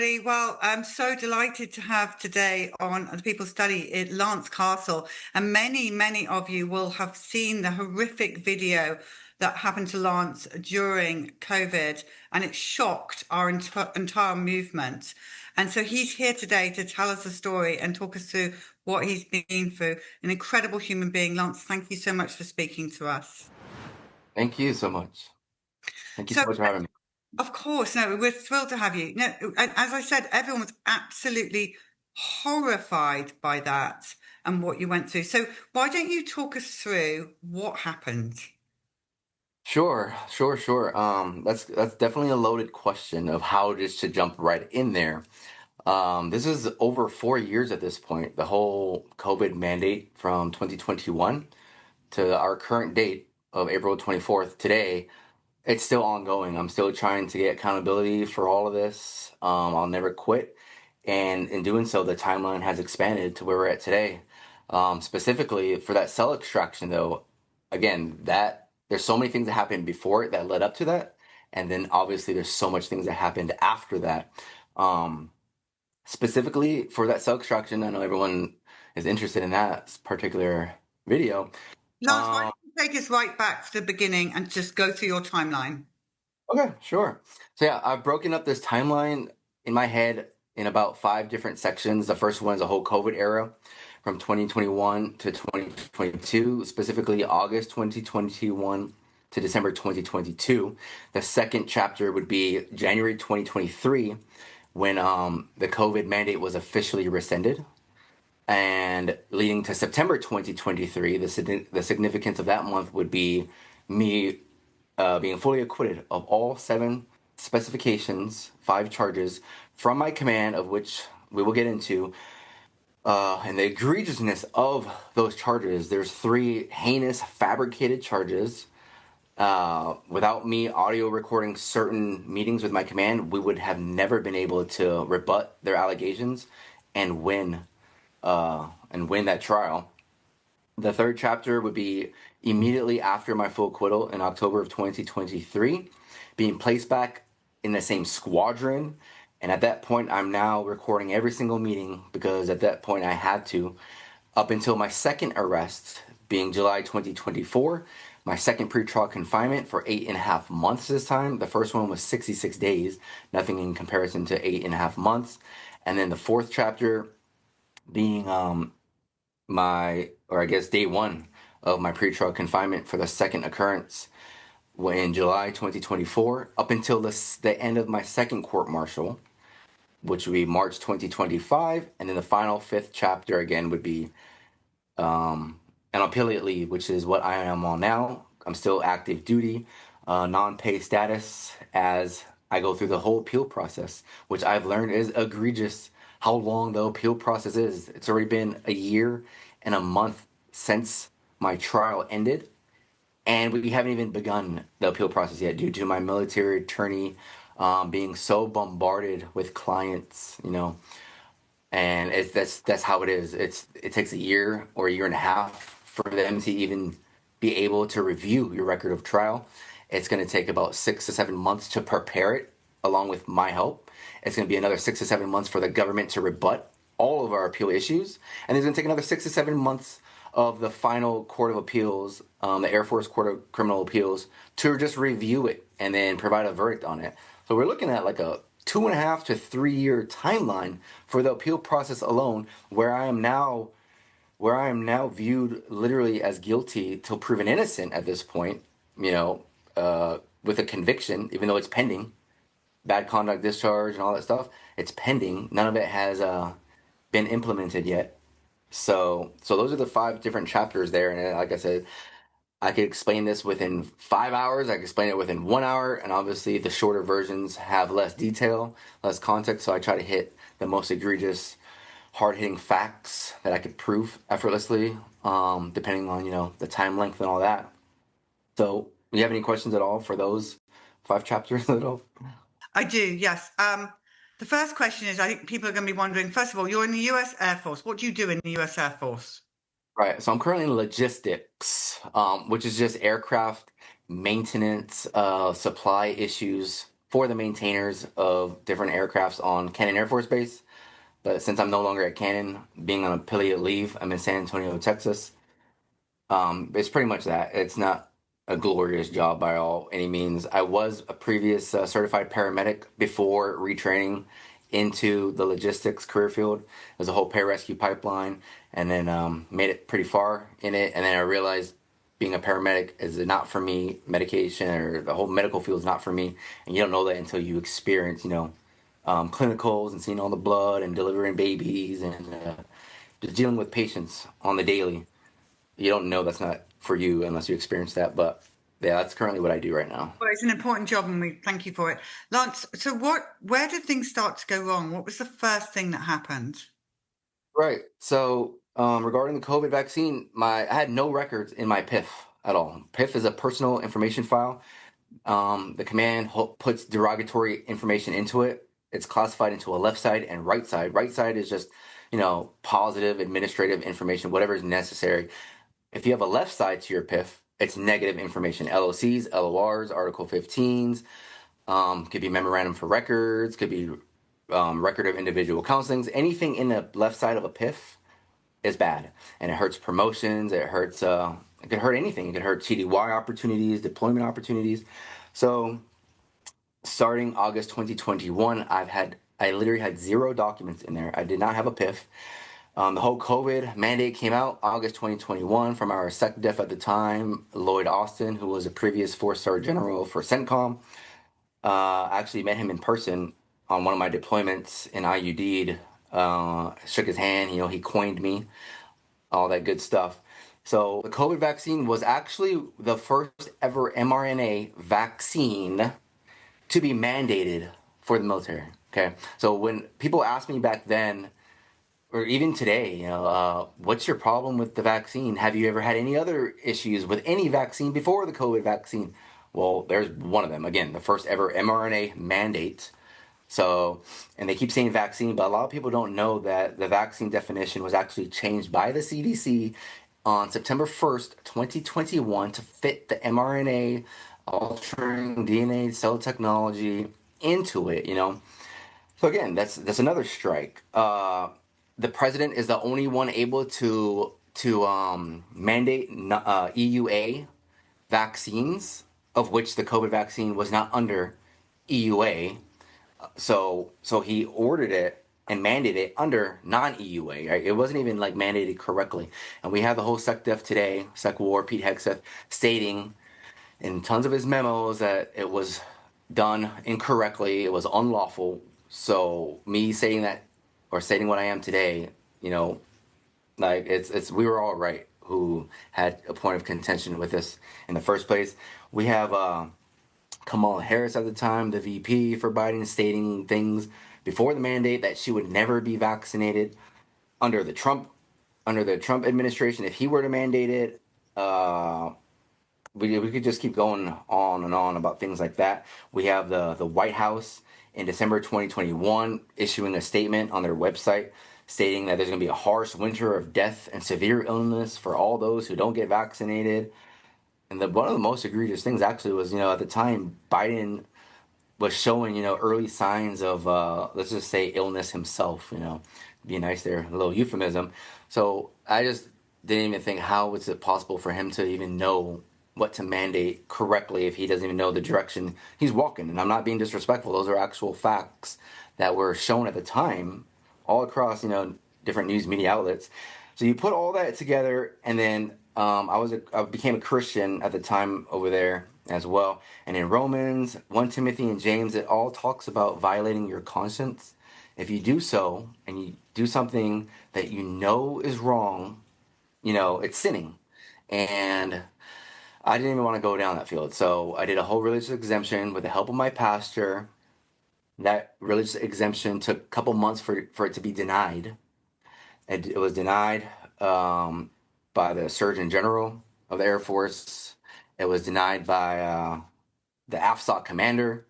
everybody. Well, I'm so delighted to have today on the People Study at Lance Castle. And many of you will have seen the horrific video that happened to Lance during COVID, and it shocked our entire movement. And so he's here today to tell us the story and talk us through what he's been through. An incredible human being. Lance, thank you so much for speaking to us. Thank you so much. Thank you So so much for having me. Of course, no, we're thrilled to have you. No, as I said, everyone was absolutely horrified by that and what you went through. So why don't you talk us through what happened? Sure. That's definitely a loaded question of how just to jump right in there. This is over 4 years at this point. The whole COVID mandate from 2021 to our current date of April 24th today, it's still ongoing. I'm still trying to get accountability for all of this. I'll never quit. And in doing so, the timeline has expanded to where we're at today. Specifically for that cell extraction, though, again, that there's so many things that happened before it that led up to that, and then obviously there's so much things that happened after that. Um, Specifically for that cell extraction, I know everyone is interested in that particular video. Lance, why Um, don't you take us right back to the beginning and just go through your timeline? okay, sure. So yeah, I've broken up this timeline in my head in about 5 different sections. The first one is the whole COVID era from 2021 to 2022, specifically August 2021 to December 2022. The second chapter would be January 2023 when the COVID mandate was officially rescinded, and leading to September 2023. The significance of that month would be me being fully acquitted of all 7 specifications, 5 charges from my command, of which we will get into. And the egregiousness of those charges, there's 3 heinous fabricated charges. Without me audio recording certain meetings with my command, we would have never been able to rebut their allegations and win that trial. The third chapter would be immediately after my full acquittal in October of 2023, being placed back in the same squadron. And at that point, I'm now recording every single meeting because at that point I had to, up until my second arrest, being July 2024, my second pretrial confinement for 8.5 months this time. The first one was 66 days, nothing in comparison to 8.5 months. And then the fourth chapter being or I guess day one of my pretrial confinement for the second occurrence in July 2024, up until the end of my second court martial, which would be March 2025. And then the final 5th chapter again would be an appellate leave, which is what I am on now. I'm still active duty, non-paid status as I go through the whole appeal process, which I've learned is egregious how long the appeal process is. It's already been a year and a month since my trial ended, and we haven't even begun the appeal process yet due to my military attorney being so bombarded with clients, and that's how it is. It takes a year or a year and a half for them to even be able to review your record of trial. It's going to take about 6 to 7 months to prepare it, along with my help. It's going to be another 6 to 7 months for the government to rebut all of our appeal issues, and it's going to take another 6 to 7 months of the final Court of Appeals, the Air Force Court of Criminal Appeals, to just review it and then provide a verdict on it. So we're looking at like a 2.5 to 3 year timeline for the appeal process alone, where I am now viewed literally as guilty till proven innocent at this point, with a conviction, even though it's pending, bad conduct discharge and all that stuff. It's pending. None of it has been implemented yet. So those are the 5 different chapters there, and like I said, I could explain this within 5 hours. I could explain it within 1 hour, and obviously the shorter versions have less detail, less context. So I try to hit the most egregious, hard-hitting facts that I could prove effortlessly, depending on the time length and all that. So, do you have any questions at all for those 5 chapters at all? I do, yes. The first question is, I think people are going to be wondering, first of all, you're in the US Air Force. What do you do in the US Air Force? Right. So I'm currently in logistics, which is just aircraft maintenance, supply issues, for the maintainers of different aircrafts on Cannon Air Force Base. But since I'm no longer at Cannon, being on affiliate leave, I'm in San Antonio, Texas. It's pretty much that. It's not a glorious job by all any means. I was a previous certified paramedic before retraining into the logistics career field. There's a whole pararescue pipeline, and then made it pretty far in it. And then I realized being a paramedic is not for me. Medication or the whole medical field is not for me, and you don't know that until you experience, clinicals and seeing all the blood and delivering babies and just dealing with patients on the daily. You don't know that's not for you unless you experience that. But yeah, that's currently what I do right now. Well, it's an important job, and we thank you for it. Lance, so where did things start to go wrong? What was the first thing that happened? Right. So regarding the COVID vaccine, I had no records in my PIF at all. PIF is a personal information file. The command puts derogatory information into it. It's classified into a left side and right side. Right side is just, positive administrative information, whatever is necessary. If you have a left side to your PIF, it's negative information. LOCs, LORs, Article 15s, could be memorandum for records, could be record of individual counselings. Anything in the left side of a PIF is bad, and it hurts promotions. It hurts. It could hurt anything. It could hurt TDY opportunities, deployment opportunities. So, starting August 2021, I literally had 0 documents in there. I did not have a PIF. The whole COVID mandate came out August 2021 from our SecDef at the time, Lloyd Austin, who was a previous 4-star general for CENTCOM. I actually met him in person on one of my deployments in IUD'd. Shook his hand, he coined me, all that good stuff. So the COVID vaccine was actually the first ever mRNA vaccine to be mandated for the military. Okay, so when people asked me back then, or even today, what's your problem with the vaccine? Have you ever had any other issues with any vaccine before the COVID vaccine? Well, there's one of them. Again, the first ever mRNA mandate. So, and they keep saying vaccine, but a lot of people don't know that the vaccine definition was actually changed by the CDC on September 1st, 2021 to fit the mRNA altering DNA cell technology into it. So again, that's another strike. The president is the only one able to mandate EUA vaccines, of which the COVID vaccine was not under EUA. So he ordered it and mandated it under non-EUA. Right? It wasn't even like mandated correctly. And we have the whole SecDef today, SecWar, Pete Hegseth, stating in tons of his memos that it was done incorrectly, it was unlawful. So me saying that, or stating what I am today, like it's we were all right who had a point of contention with this in the first place. We have Kamala Harris at the time, the VP for Biden, stating things before the mandate that she would never be vaccinated under the Trump administration. If he were to mandate it, we could just keep going on and on about things like that. We have the White House in December 2021 issuing a statement on their website stating that there's going to be a harsh winter of death and severe illness for all those who don't get vaccinated. And one of the most egregious things actually was, at the time Biden was showing, early signs of, let's just say, illness himself, be nice there, a little euphemism. So I just didn't even think, how is it possible for him to even know what to mandate correctly if he doesn't even know the direction he's walking? And I'm not being disrespectful. Those are actual facts that were shown at the time all across, different news media outlets. So you put all that together, and then I became a Christian at the time over there as well. And in Romans, 1 Timothy, and James, it all talks about violating your conscience. If you do so, and you do something that you know is wrong, it's sinning. And I didn't even want to go down that field. So I did a whole religious exemption with the help of my pastor. That religious exemption took a couple months for it to be denied. It was denied by the Surgeon General of the Air Force. It was denied by the AFSOC commander.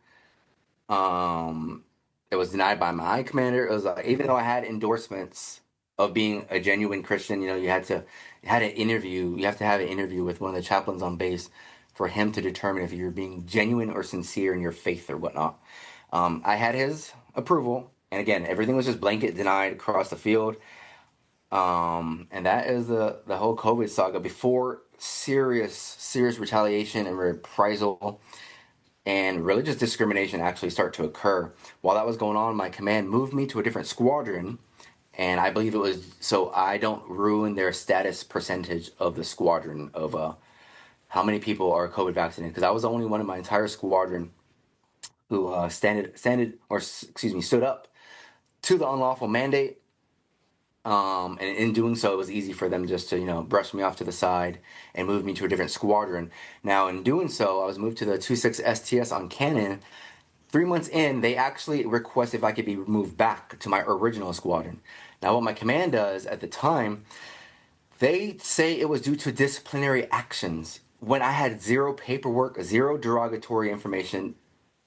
It was denied by my commander. It was even though I had endorsements of being a genuine Christian, you had an interview. You have to have an interview with one of the chaplains on base for him to determine if you're being genuine or sincere in your faith or whatnot. I had his approval, and again, everything was just blanket denied across the field. And that is the whole COVID saga before serious retaliation and reprisal and religious discrimination actually start to occur. While that was going on, my command moved me to a different squadron, and I believe it was so I don't ruin their status percentage of the squadron of how many people are COVID vaccinated, because I was the only one in my entire squadron who stood up to the unlawful mandate. And in doing so, it was easy for them just to, brush me off to the side and move me to a different squadron. Now, in doing so, I was moved to the 26 STS on Cannon. 3 months in, they actually requested if I could be moved back to my original squadron. Now, what my command does at the time, they say it was due to disciplinary actions when I had zero paperwork, zero derogatory information,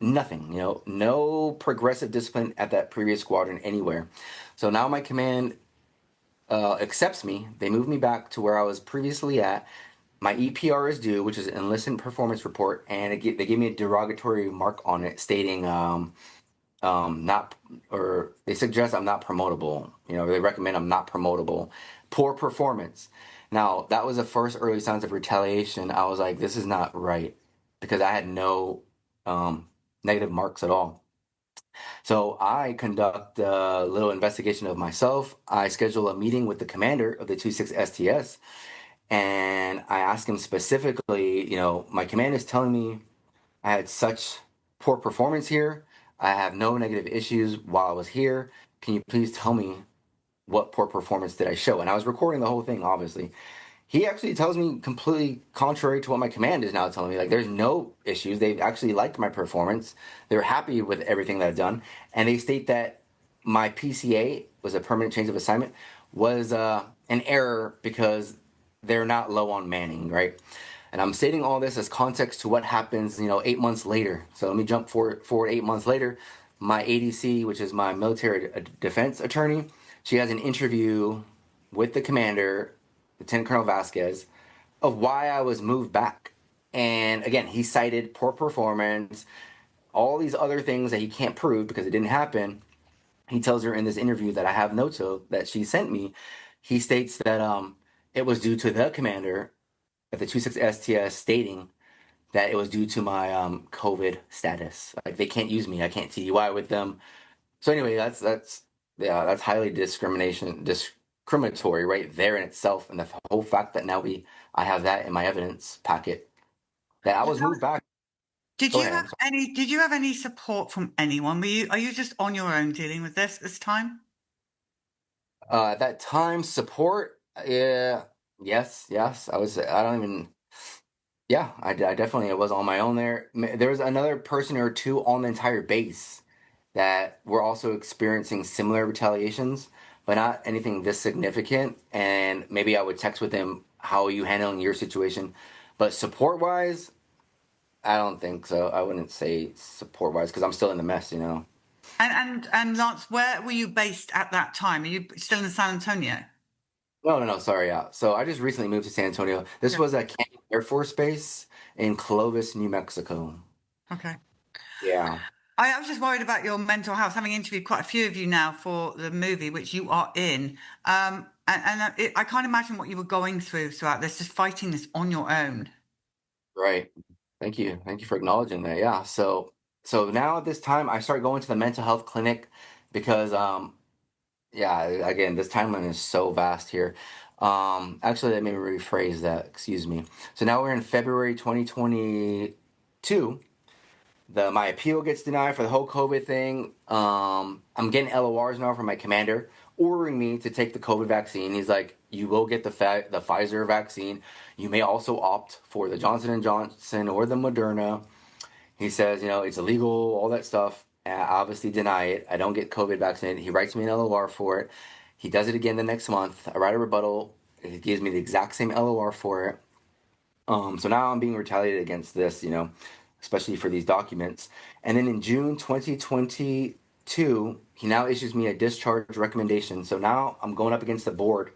nothing, no progressive discipline at that previous squadron anywhere. So now my command accepts me. They move me back to where I was previously at. My EPR is due, which is an enlistment performance report, and they gave me a derogatory mark on it stating not, or they suggest I'm not promotable. They recommend I'm not promotable. Poor performance. Now, that was the first early signs of retaliation. I was like, this is not right, because I had no negative marks at all. So I conduct a little investigation of myself. I schedule a meeting with the commander of the 26 STS, and I ask him specifically, my command is telling me I had such poor performance here. I have no negative issues while I was here. Can you please tell me what poor performance did I show? And I was recording the whole thing, obviously. He actually tells me completely contrary to what my command is now telling me. Like, there's no issues. They've actually liked my performance. They're happy with everything that I've done. And they state that my PCA was a permanent change of assignment was an error because they're not low on manning, right? And I'm stating all this as context to what happens, 8 months later. So let me jump forward 8 months later. My ADC, which is my military defense attorney, she has an interview with the commander, Lieutenant Colonel Vasquez, of why I was moved back. And again, he cited poor performance, all these other things that he can't prove because it didn't happen. He tells her in this interview that I have notes of that she sent me. He states that it was due to the commander at the 26 STS stating that it was due to my COVID status. Like, they can't use me. I can't TDY with them. So anyway, that's highly discriminatory right there in itself, and the whole fact that now I have that in my evidence packet that I was moved back. Did Go you ahead. have any support from anyone? Are you just on your own dealing with this time? At that time, support, yeah, yes, I was. I don't even. Yeah, I definitely was on my own there. There was another person or two on the entire base that were also experiencing similar retaliations, but not anything this significant. And maybe I would text with them, how are you handling your situation? But support wise, I don't think so. I wouldn't say support wise because I'm still in the mess. And Lance, where were you based at that time? Are you still in San Antonio? No, sorry. Yeah. So I just recently moved to San Antonio. This was at Canyon Air Force Base in Clovis, New Mexico. Okay. Yeah. I was just worried about your mental health, having interviewed quite a few of you now for the movie, which you are in. I can't imagine what you were going through throughout this, just fighting this on your own. Right. Thank you. Thank you for acknowledging that. Yeah. So now at this time I start going to the mental health clinic because yeah, again, this timeline is so vast here. Actually, let me rephrase that. Excuse me. So now we're in February 2022. My appeal gets denied for the whole COVID thing. I'm getting LORs now from my commander ordering me to take the COVID vaccine. He's like, you will get the Pfizer vaccine. You may also opt for the Johnson and Johnson or the Moderna. He says, it's illegal, all that stuff. And I obviously deny it. I don't get COVID vaccinated. He writes me an LOR for it. He does it again the next month. I write a rebuttal. He gives me the exact same LOR for it. So now I'm being retaliated against this, especially for these documents. And then in June 2022, he now issues me a discharge recommendation. So now I'm going up against the board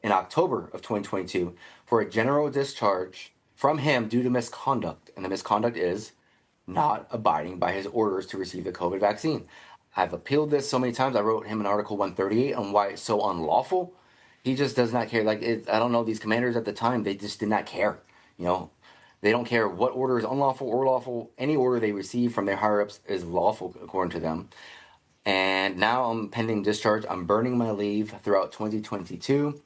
in October of 2022 for a general discharge from him due to misconduct. And the misconduct is not abiding by his orders to receive the COVID vaccine. I've appealed this so many times. I wrote him an Article 138 on why it's so unlawful. He just does not care. I don't know, these commanders at the time, they just did not care. You know, they don't care what order is unlawful or lawful. Any order they receive from their higher ups is lawful according to them. And now I'm pending discharge. I'm burning my leave throughout 2022.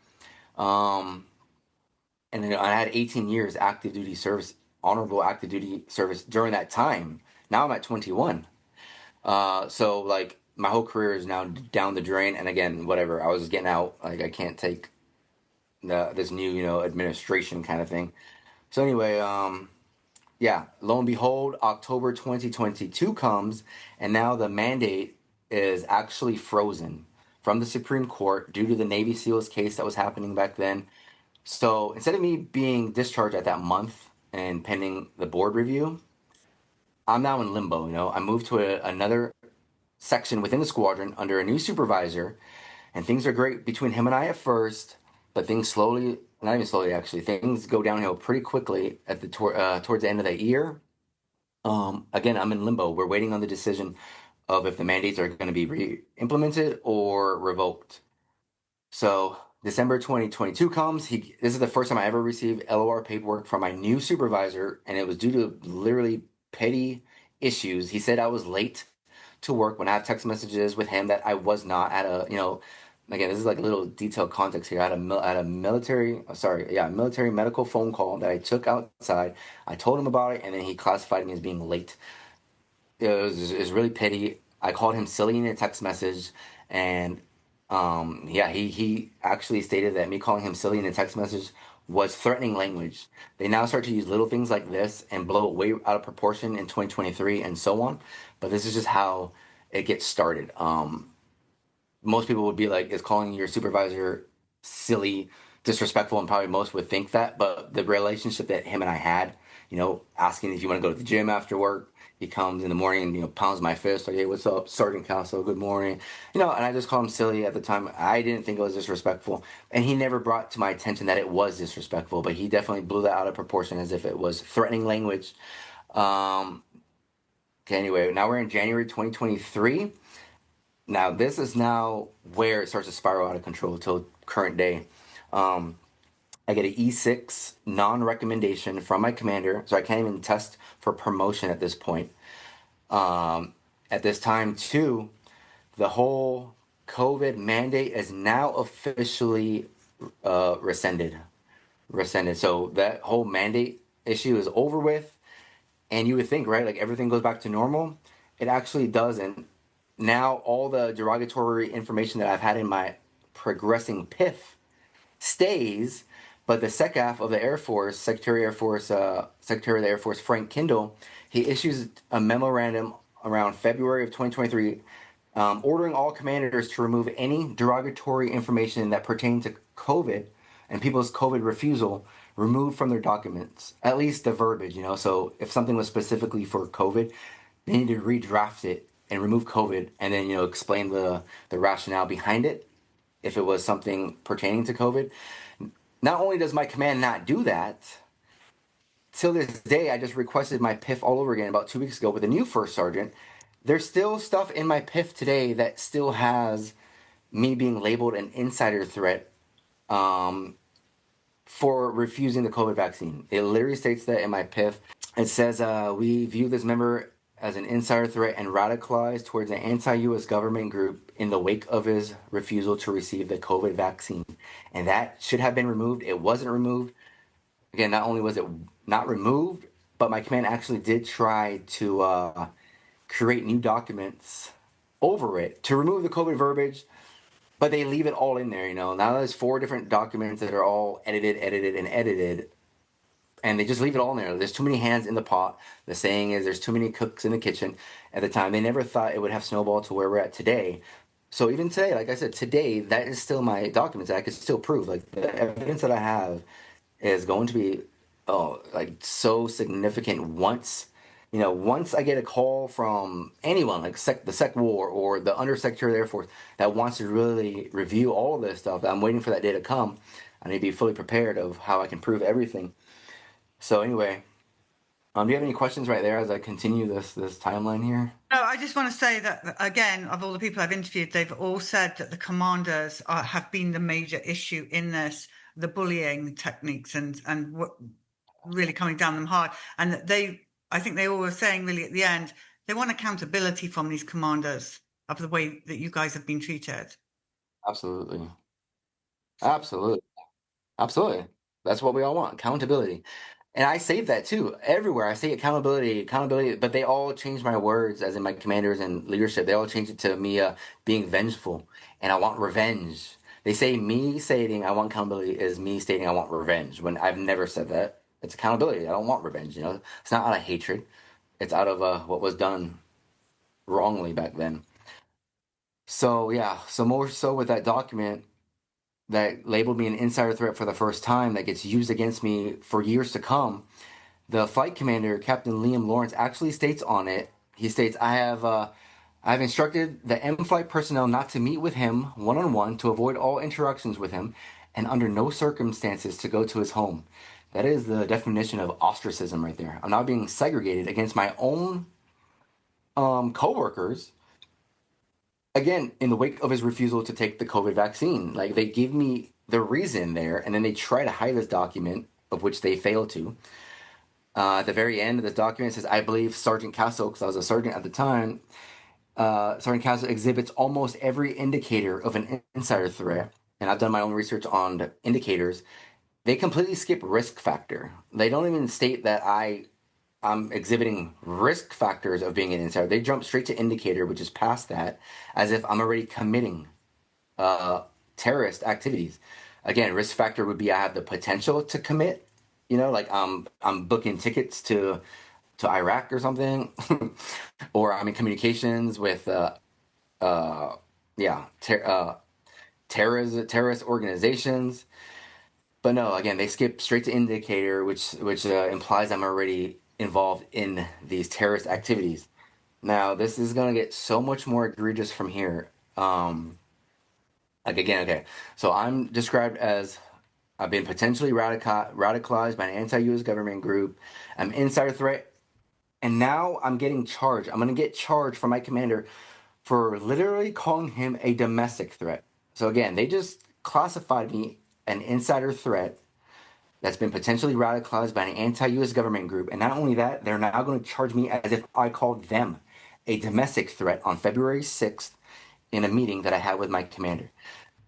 And then I had 18 years active duty service, honorable active duty service during that time. Now I'm at 21. So like my whole career is now down the drain. And again, whatever, I was just getting out. Like I can't take this new, administration kind of thing. So anyway, yeah, lo and behold, October 2022 comes, and now the mandate is actually frozen from the Supreme Court due to the Navy SEALs case that was happening back then. So instead of me being discharged at that month and pending the board review, I'm now in limbo. I moved to another section within the squadron under a new supervisor, and things are great between him and I at first, but things slowly, not even slowly actually, things go downhill pretty quickly at the towards the end of the year. Again, I'm in limbo. We're waiting on the decision of if the mandates are going to be re-implemented or revoked. So December 2022 comes. This is the first time I ever received LOR paperwork from my new supervisor, and it was due to literally petty issues. He said I was late to work when I have text messages with him that I was not at again, this is like a little detailed context here. I had a military medical phone call that I took outside. I told him about it, and then he classified me as being late. It was really petty. I called him silly in a text message, and he actually stated that me calling him silly in a text message was threatening language. They now start to use little things like this and blow it way out of proportion in 2023 and so on. But this is just how it gets started. Most people would be like, is calling your supervisor silly, disrespectful, and probably most would think that. But the relationship that him and I had, asking if you want to go to the gym after work, he comes in the morning and pounds my fist like, "Hey, what's up, Sergeant Council? Good morning." And I just called him silly at the time. I didn't think it was disrespectful, and he never brought to my attention that it was disrespectful. But he definitely blew that out of proportion as if it was threatening language. Okay, anyway, now we're in January 2023. Now this is now where it starts to spiral out of control till current day. I get an E6 non-recommendation from my commander, so I can't even test for promotion at this point. At this time, too, the whole COVID mandate is now officially rescinded. So that whole mandate issue is over with, and you would think, right, like everything goes back to normal. It actually doesn't. Now all the derogatory information that I've had in my progressing PIF stays, but the SecAF of the Air Force, Secretary of the Air Force Frank Kindle, he issues a memorandum around February of 2023 ordering all commanders to remove any derogatory information that pertain to COVID and people's COVID refusal removed from their documents, at least the verbiage, So if something was specifically for COVID, they need to redraft it and remove COVID and then, explain the rationale behind it if it was something pertaining to COVID. Not only does my command not do that, till this day, I just requested my PIF all over again about 2 weeks ago with a new first sergeant. There's still stuff in my PIF today that still has me being labeled an insider threat for refusing the COVID vaccine. It literally states that in my PIF. It says, we view this member as an insider threat and radicalized towards an anti-U.S. government group in the wake of his refusal to receive the COVID vaccine. And that should have been removed. It wasn't removed. Again, not only was it not removed, but my command actually did try to create new documents over it to remove the COVID verbiage, but they leave it all in there, Now there's 4 different documents that are all edited, and edited. And they just leave it all in there. There's too many hands in the pot. The saying is there's too many cooks in the kitchen. At the time, they never thought it would have snowballed to where we're at today. So even today, like I said, today, that is still my documents that I could still prove. Like the evidence that I have is going to be, so significant once I get a call from anyone, like the Sec War or the Undersecretary of the Air Force that wants to really review all of this stuff. I'm waiting for that day to come. I need to be fully prepared of how I can prove everything. So anyway, do you have any questions right there as I continue this timeline here? No, I just want to say that again, of all the people I've interviewed, they've all said that the commanders have been the major issue in this, the bullying techniques and what really coming down them hard, and that I think they all were saying really at the end, they want accountability from these commanders of the way that you guys have been treated. Absolutely. Absolutely. Absolutely. That's what we all want, accountability. And I say that too. Everywhere I say accountability, accountability, but they all change my words, as in my commanders and leadership. They all change it to me being vengeful and I want revenge. They say me stating I want accountability is me stating I want revenge when I've never said that. It's accountability. I don't want revenge, you know. It's not out of hatred. It's out of what was done wrongly back then. So yeah, so more so with that document that labeled me an insider threat for the first time that gets used against me for years to come. The flight commander, Captain Liam Lawrence, actually states on it. He states, "I have instructed the M-Flight personnel not to meet with him one-on-one to avoid all interactions with him, and under no circumstances to go to his home." That is the definition of ostracism right there. I'm now being segregated against my own coworkers. Again, in the wake of his refusal to take the COVID vaccine, like they give me the reason there, and then they try to hide this document, of which they fail to. At the very end of this document, it says, "I believe Sergeant Castle," because I was a sergeant at the time, Sergeant Castle exhibits almost every indicator of an insider threat. And I've done my own research on the indicators. They completely skip risk factor. They don't even state that I'm exhibiting risk factors of being an insider. They jump straight to indicator, which is past that, as if I'm already committing uh, terrorist activities. Again, risk factor would be I have the potential to commit. You know, like I'm booking tickets to Iraq or something, or I'm in communications with yeah terrorist organizations. But no, again, they skip straight to indicator, which implies I'm already involved in these terrorist activities. Now, this is gonna get so much more egregious from here. Like again, okay. So I'm described as I've been potentially radicalized by an anti-U.S. government group. I'm insider threat, and now I'm getting charged. I'm gonna get charged from my commander for literally calling him a domestic threat. So again, they just classified me an insider threat that's been potentially radicalized by an anti-U.S. government group, and not only that, they're now going to charge me as if I called them a domestic threat on February 6th in a meeting that I had with my commander.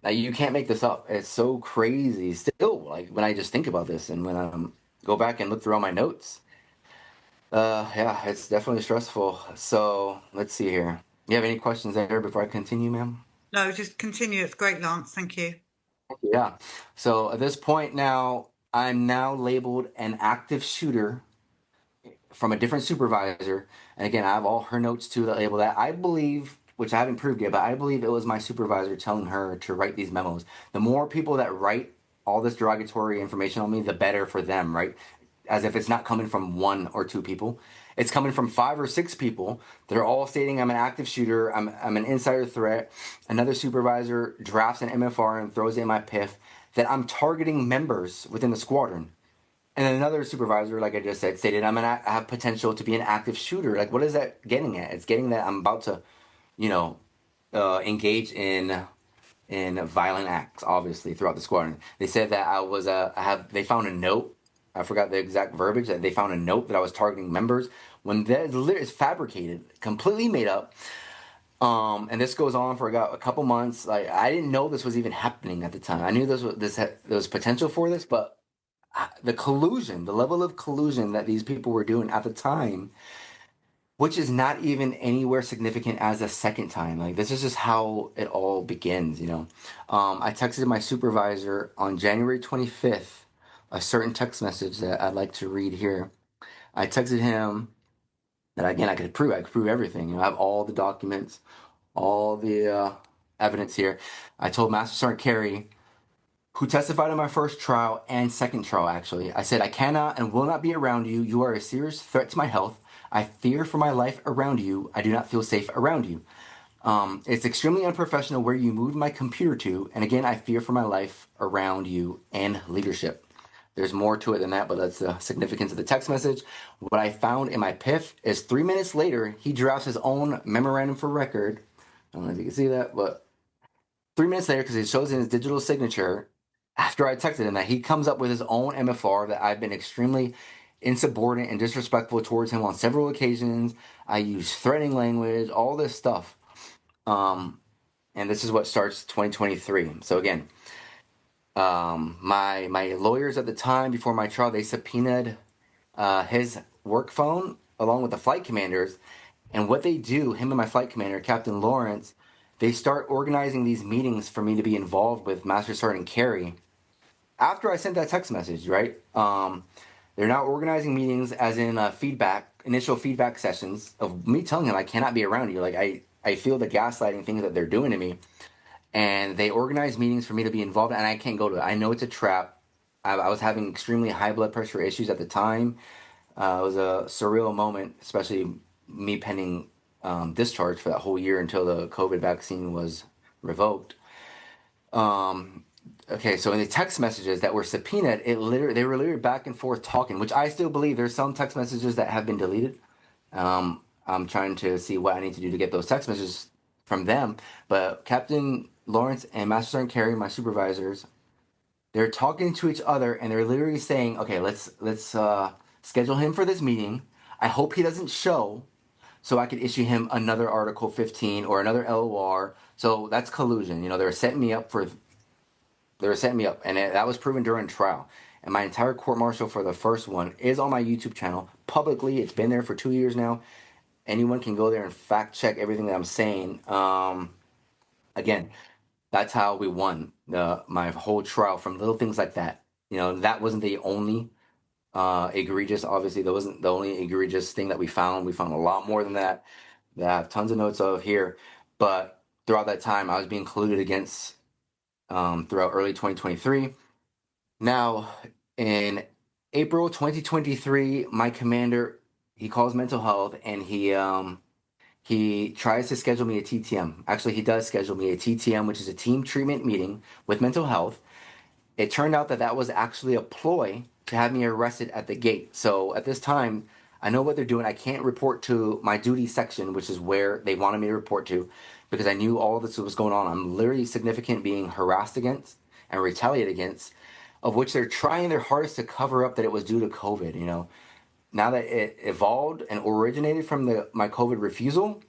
Now, you can't make this up. It's so crazy still, like when I just think about this and when I go back and look through all my notes. Yeah, it's definitely stressful. So let's see here. You have any questions there before I continue, ma'am? No, just continue. It's great, Lance. Thank you. Yeah. So at this point now, I'm now labeled an active shooter from a different supervisor. And again, I have all her notes too that label that. I believe, which I haven't proved yet, but I believe it was my supervisor telling her to write these memos. The more people that write all this derogatory information on me, the better for them, right? As if it's not coming from one or two people. It's coming from 5 or 6 people. They're all stating I'm an active shooter, I'm an insider threat. Another supervisor drafts an MFR and throws it in my PIF that I'm targeting members within the squadron. And then another supervisor, like I just said, stated I have potential to be an active shooter. Like, what is that getting at? It's getting that I'm about to, you know, engage in violent acts, obviously, throughout the squadron. They said that I was they found a note. I forgot the exact verbiage. That they found a note that I was targeting members when that is fabricated, completely made up. And this goes on for a couple months. Like I didn't know this was even happening at the time. I knew there was potential for this, but the collusion, the level of collusion that these people were doing at the time, which is not even anywhere significant as a second time. Like this is just how it all begins, you know. I texted my supervisor on January 25th a certain text message that I'd like to read here. I texted him that again I could prove everything. You know, I have all the documents, all the evidence here. I told Master Sergeant Carey, who testified in my first trial and second trial, actually. I said, "I cannot and will not be around you. You are a serious threat to my health. I fear for my life around you. I do not feel safe around you. It's extremely unprofessional where you moved my computer to. And again, I fear for my life around you and leadership." There's more to it than that, but that's the significance of the text message. What I found in my PIF is 3 minutes later, he drafts his own memorandum for record. I don't know if you can see that, but 3 minutes later, because it shows in his digital signature, after I texted him that, he comes up with his own MFR that I've been extremely insubordinate and disrespectful towards him on several occasions. I use threatening language, all this stuff. And this is what starts 2023. So again, my lawyers at the time before my trial, they subpoenaed his work phone along with the flight commanders. And what they do, him and my flight commander, Captain Lawrence, they start organizing these meetings for me to be involved with Master Sergeant Carey. After I sent that text message, right? They're now organizing meetings, as in initial feedback sessions of me telling him I cannot be around you. Like I feel the gaslighting things that they're doing to me, and they organize meetings for me to be involved, and I can't go to it. I know it's a trap. I was having extremely high blood pressure issues at the time. It was a surreal moment, especially me pending discharge for that whole year until the COVID vaccine was revoked. Okay, so in the text messages that were subpoenaed, they were literally back and forth talking, which I still believe there's some text messages that have been deleted. I'm trying to see what I need to do to get those text messages from them. But Captain Lawrence and Master Sergeant Carey, my supervisors, they're talking to each other and they're literally saying, "Okay, let's schedule him for this meeting. I hope he doesn't show, so I could issue him another Article 15 or another LOR." So that's collusion. You know, they were setting me up, and that was proven during trial. And my entire court martial for the first one is on my YouTube channel publicly. It's been there for 2 years now. Anyone can go there and fact check everything that I'm saying. Again, that's how we won my whole trial, from little things like that. You know, that wasn't the only egregious. Obviously, that wasn't the only egregious thing that we found. We found a lot more than that. That I have tons of notes of here. But throughout that time, I was being colluded against throughout early 2023. Now, in April 2023, my commander, he calls mental health, and he tries to schedule me a TTM. Actually, he does schedule me a TTM, which is a team treatment meeting with mental health. It turned out that that was actually a ploy to have me arrested at the gate. So at this time, I know what they're doing. I can't report to my duty section, which is where they wanted me to report to, because I knew all this was going on. I'm literally significant being harassed against and retaliated against, of which they're trying their hardest to cover up that it was due to COVID. You know, now that it evolved and originated from my COVID refusal,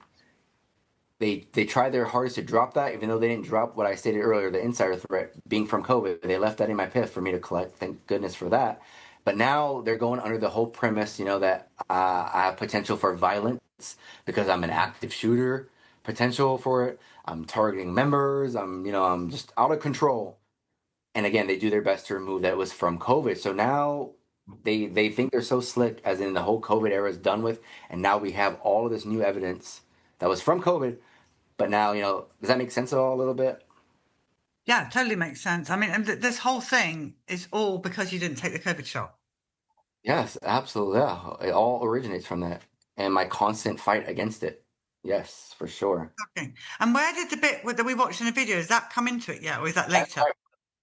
they tried their hardest to drop that, even though they didn't drop what I stated earlier, the insider threat being from COVID. They left that in my PIF for me to collect. Thank goodness for that. But now they're going under the whole premise, you know, that I have potential for violence because I'm an active shooter, potential for it. I'm targeting members. I'm just out of control. And again, they do their best to remove that it was from COVID. So now they think they're so slick, as in the whole COVID era is done with, and now we have all of this new evidence that was from COVID. But now, does that make sense at all a little bit? Yeah, totally makes sense. I mean, and this whole thing is all because you didn't take the COVID shot. Yes, absolutely. Yeah. It all originates from that and my constant fight against it. Yes, for sure. Okay. And where did the bit that we watched in the video, has that come into it yet, or is that That's later?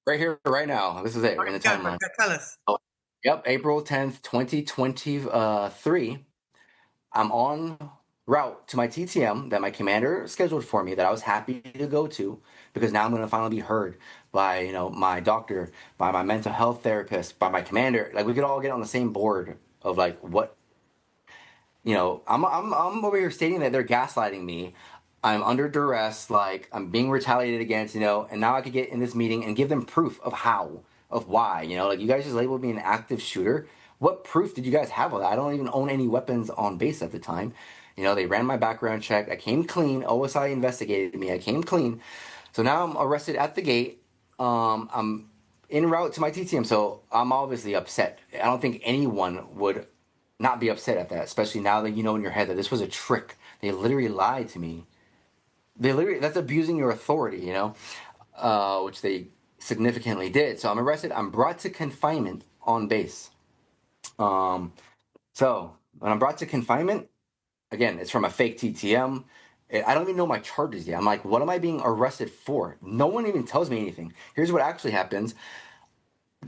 right here, right now. This is it, in the timeline. Tell us. Oh, yep, April 10th, 2023. I'm on route to my TTM that my commander scheduled for me, that I was happy to go to, because now I'm going to finally be heard by, my doctor, by my mental health therapist, by my commander. Like, we could all get on the same board of like what, I'm over here stating that they're gaslighting me. I'm under duress, like I'm being retaliated against, and now I could get in this meeting and give them proof of how, of why, like you guys just labeled me an active shooter. What proof did you guys have of that? I don't even own any weapons on base at the time. They ran my background check. I came clean. OSI investigated me. I came clean. So now I'm arrested at the gate. I'm en route to my TTM. So I'm obviously upset. I don't think anyone would not be upset at that, especially now that you know in your head that this was a trick. They literally lied to me. That's abusing your authority, which they significantly did. So I'm arrested. I'm brought to confinement on base. So when I'm brought to confinement, again, it's from a fake TTM. I don't even know my charges yet. I'm like, what am I being arrested for? No one even tells me anything. Here's what actually happens.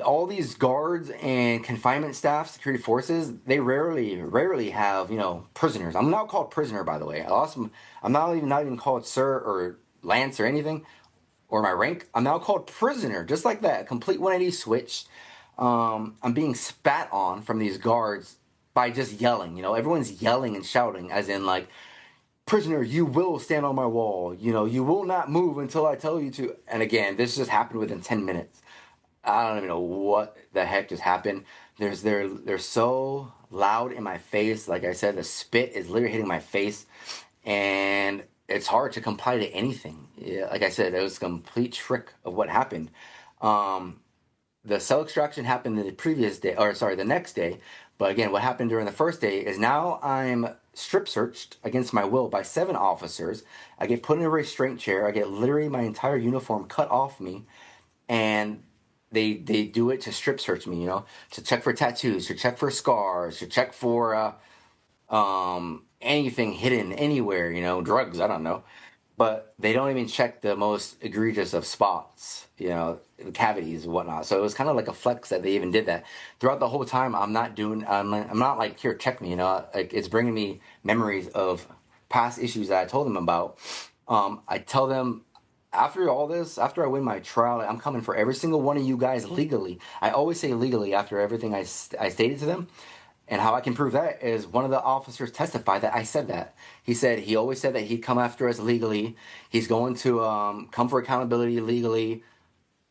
all these guards and confinement staff, security forces, they rarely have, prisoners. I'm not called prisoner, by the way. I'm not even called sir or lance or anything, or my rank. I'm now called prisoner, just like that. Complete 180 switch. I'm being spat on from these guards by just yelling. Everyone's yelling and shouting, as in like, prisoner, you will stand on my wall. You will not move until I tell you to. And again, this just happened within 10 minutes. I don't even know what the heck just happened. They're so loud in my face. Like I said, the spit is literally hitting my face, and it's hard to comply to anything. Yeah, like I said, it was a complete trick of what happened. Um, the cell extraction happened the previous day, or sorry, the next day. But again, what happened during the first day is now I'm strip searched against my will by 7 officers. I get put in a restraint chair. I get literally my entire uniform cut off me, and they do it to strip search me, to check for tattoos, to check for scars, to check for anything hidden anywhere, drugs, I don't know. But they don't even check the most egregious of spots, the cavities and whatnot. So it was kind of like a flex that they even did that. Throughout the whole time, I'm not like, here, check me, like it's bringing me memories of past issues that I told them about. I tell them, after all this, after I win my trial, I'm coming for every single one of you guys legally. I always say legally after everything I stated to them. And how I can prove that is one of the officers testified that I said that. He always said that he'd come after us legally. He's going to come for accountability legally.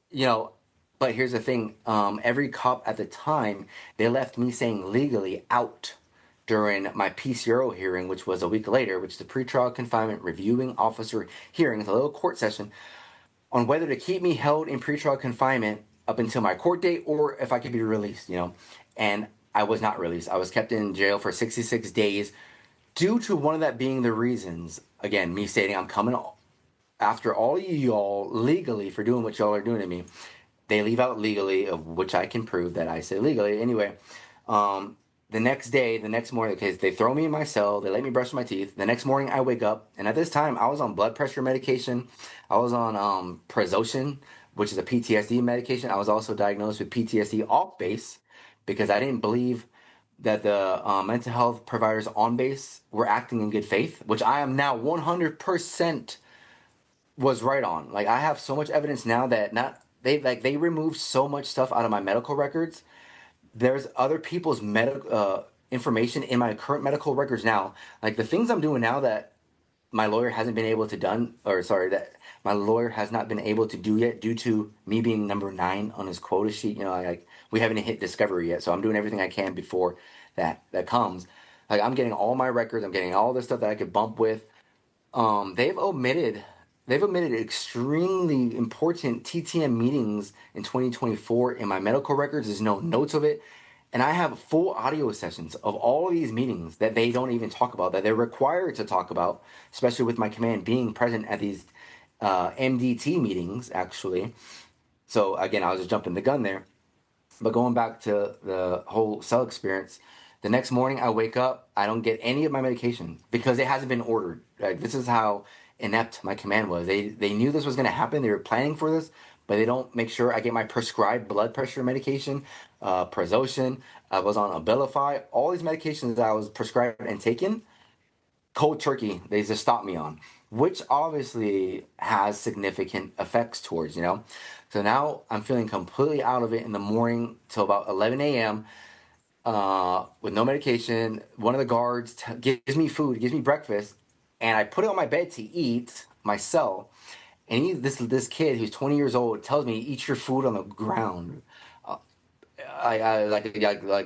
You know, but here's the thing. Every cop at the time, they left me saying legally out during my PCRO hearing, which was a week later, which is the pretrial confinement reviewing officer hearing. It's a little court session on whether to keep me held in pretrial confinement up until my court date or if I could be released. And I was not released. I was kept in jail for 66 days due to one of that being the reasons. Again, me stating I'm coming after all of y'all legally for doing what y'all are doing to me. They leave out legally, of which I can prove that I said legally. Anyway, the next day, the next morning, because they throw me in my cell, they let me brush my teeth. The next morning, I wake up, and at this time, I was on blood pressure medication. I was on Prozoshin, which is a PTSD medication. I was also diagnosed with PTSD off base because I didn't believe that the mental health providers on base were acting in good faith, which I am now 100% was right on. Like I have so much evidence now that not they removed so much stuff out of my medical records. There's other people's medical information in my current medical records now. Like the things I'm doing now that my lawyer hasn't been able to done, or sorry, that my lawyer has not been able to do yet due to me being number 9 on his quota sheet. Like we haven't hit discovery yet, so I'm doing everything I can before that comes. Like I'm getting all my records, I'm getting all the stuff that I could bump with. They've omitted extremely important TTM meetings in 2024 in my medical records. There's no notes of it. And I have full audio sessions of all of these meetings that they don't even talk about, that they're required to talk about, especially with my command being present at these MDT meetings, actually. So again, I was just jumping the gun there. But going back to the whole cell experience, the next morning I wake up, I don't get any of my medication because it hasn't been ordered. Like this is how inept my command was. They knew this was going to happen. They were planning for this, but they don't make sure I get my prescribed blood pressure medication, Prozoshin. I was on Abilify. All these medications that I was prescribed and taken, cold turkey, they just stopped me on, which obviously has significant effects towards. So now I'm feeling completely out of it in the morning till about 11 a.m. With no medication. One of the guards gives me food, gives me breakfast, and I put it on my bed to eat myself. And this kid who's 20 years old tells me, "Eat your food on the ground." I like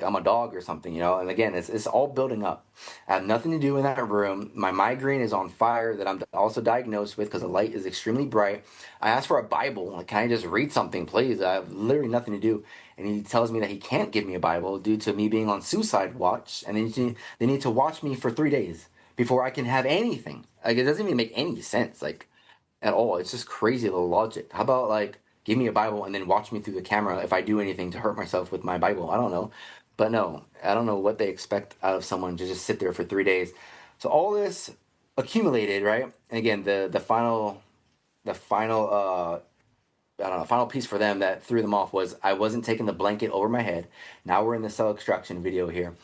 I'm a dog or something. And again, it's all building up. I have nothing to do in that room. My migraine is on fire that I'm also diagnosed with because the light is extremely bright. I asked for a Bible. Like, can I just read something, please? I have literally nothing to do. And he tells me that he can't give me a Bible due to me being on suicide watch, and they need to watch me for 3 days before I can have anything. Like it doesn't even make any sense. Like at all. It's just crazy the logic. How about like give me a Bible and then watch me through the camera if I do anything to hurt myself with my Bible? I don't know. But no, I don't know what they expect out of someone to just sit there for 3 days. So all this accumulated, right? And again, the final I don't know, final piece for them that threw them off was I wasn't taking the blanket over my head. Now we're in the cell extraction video here.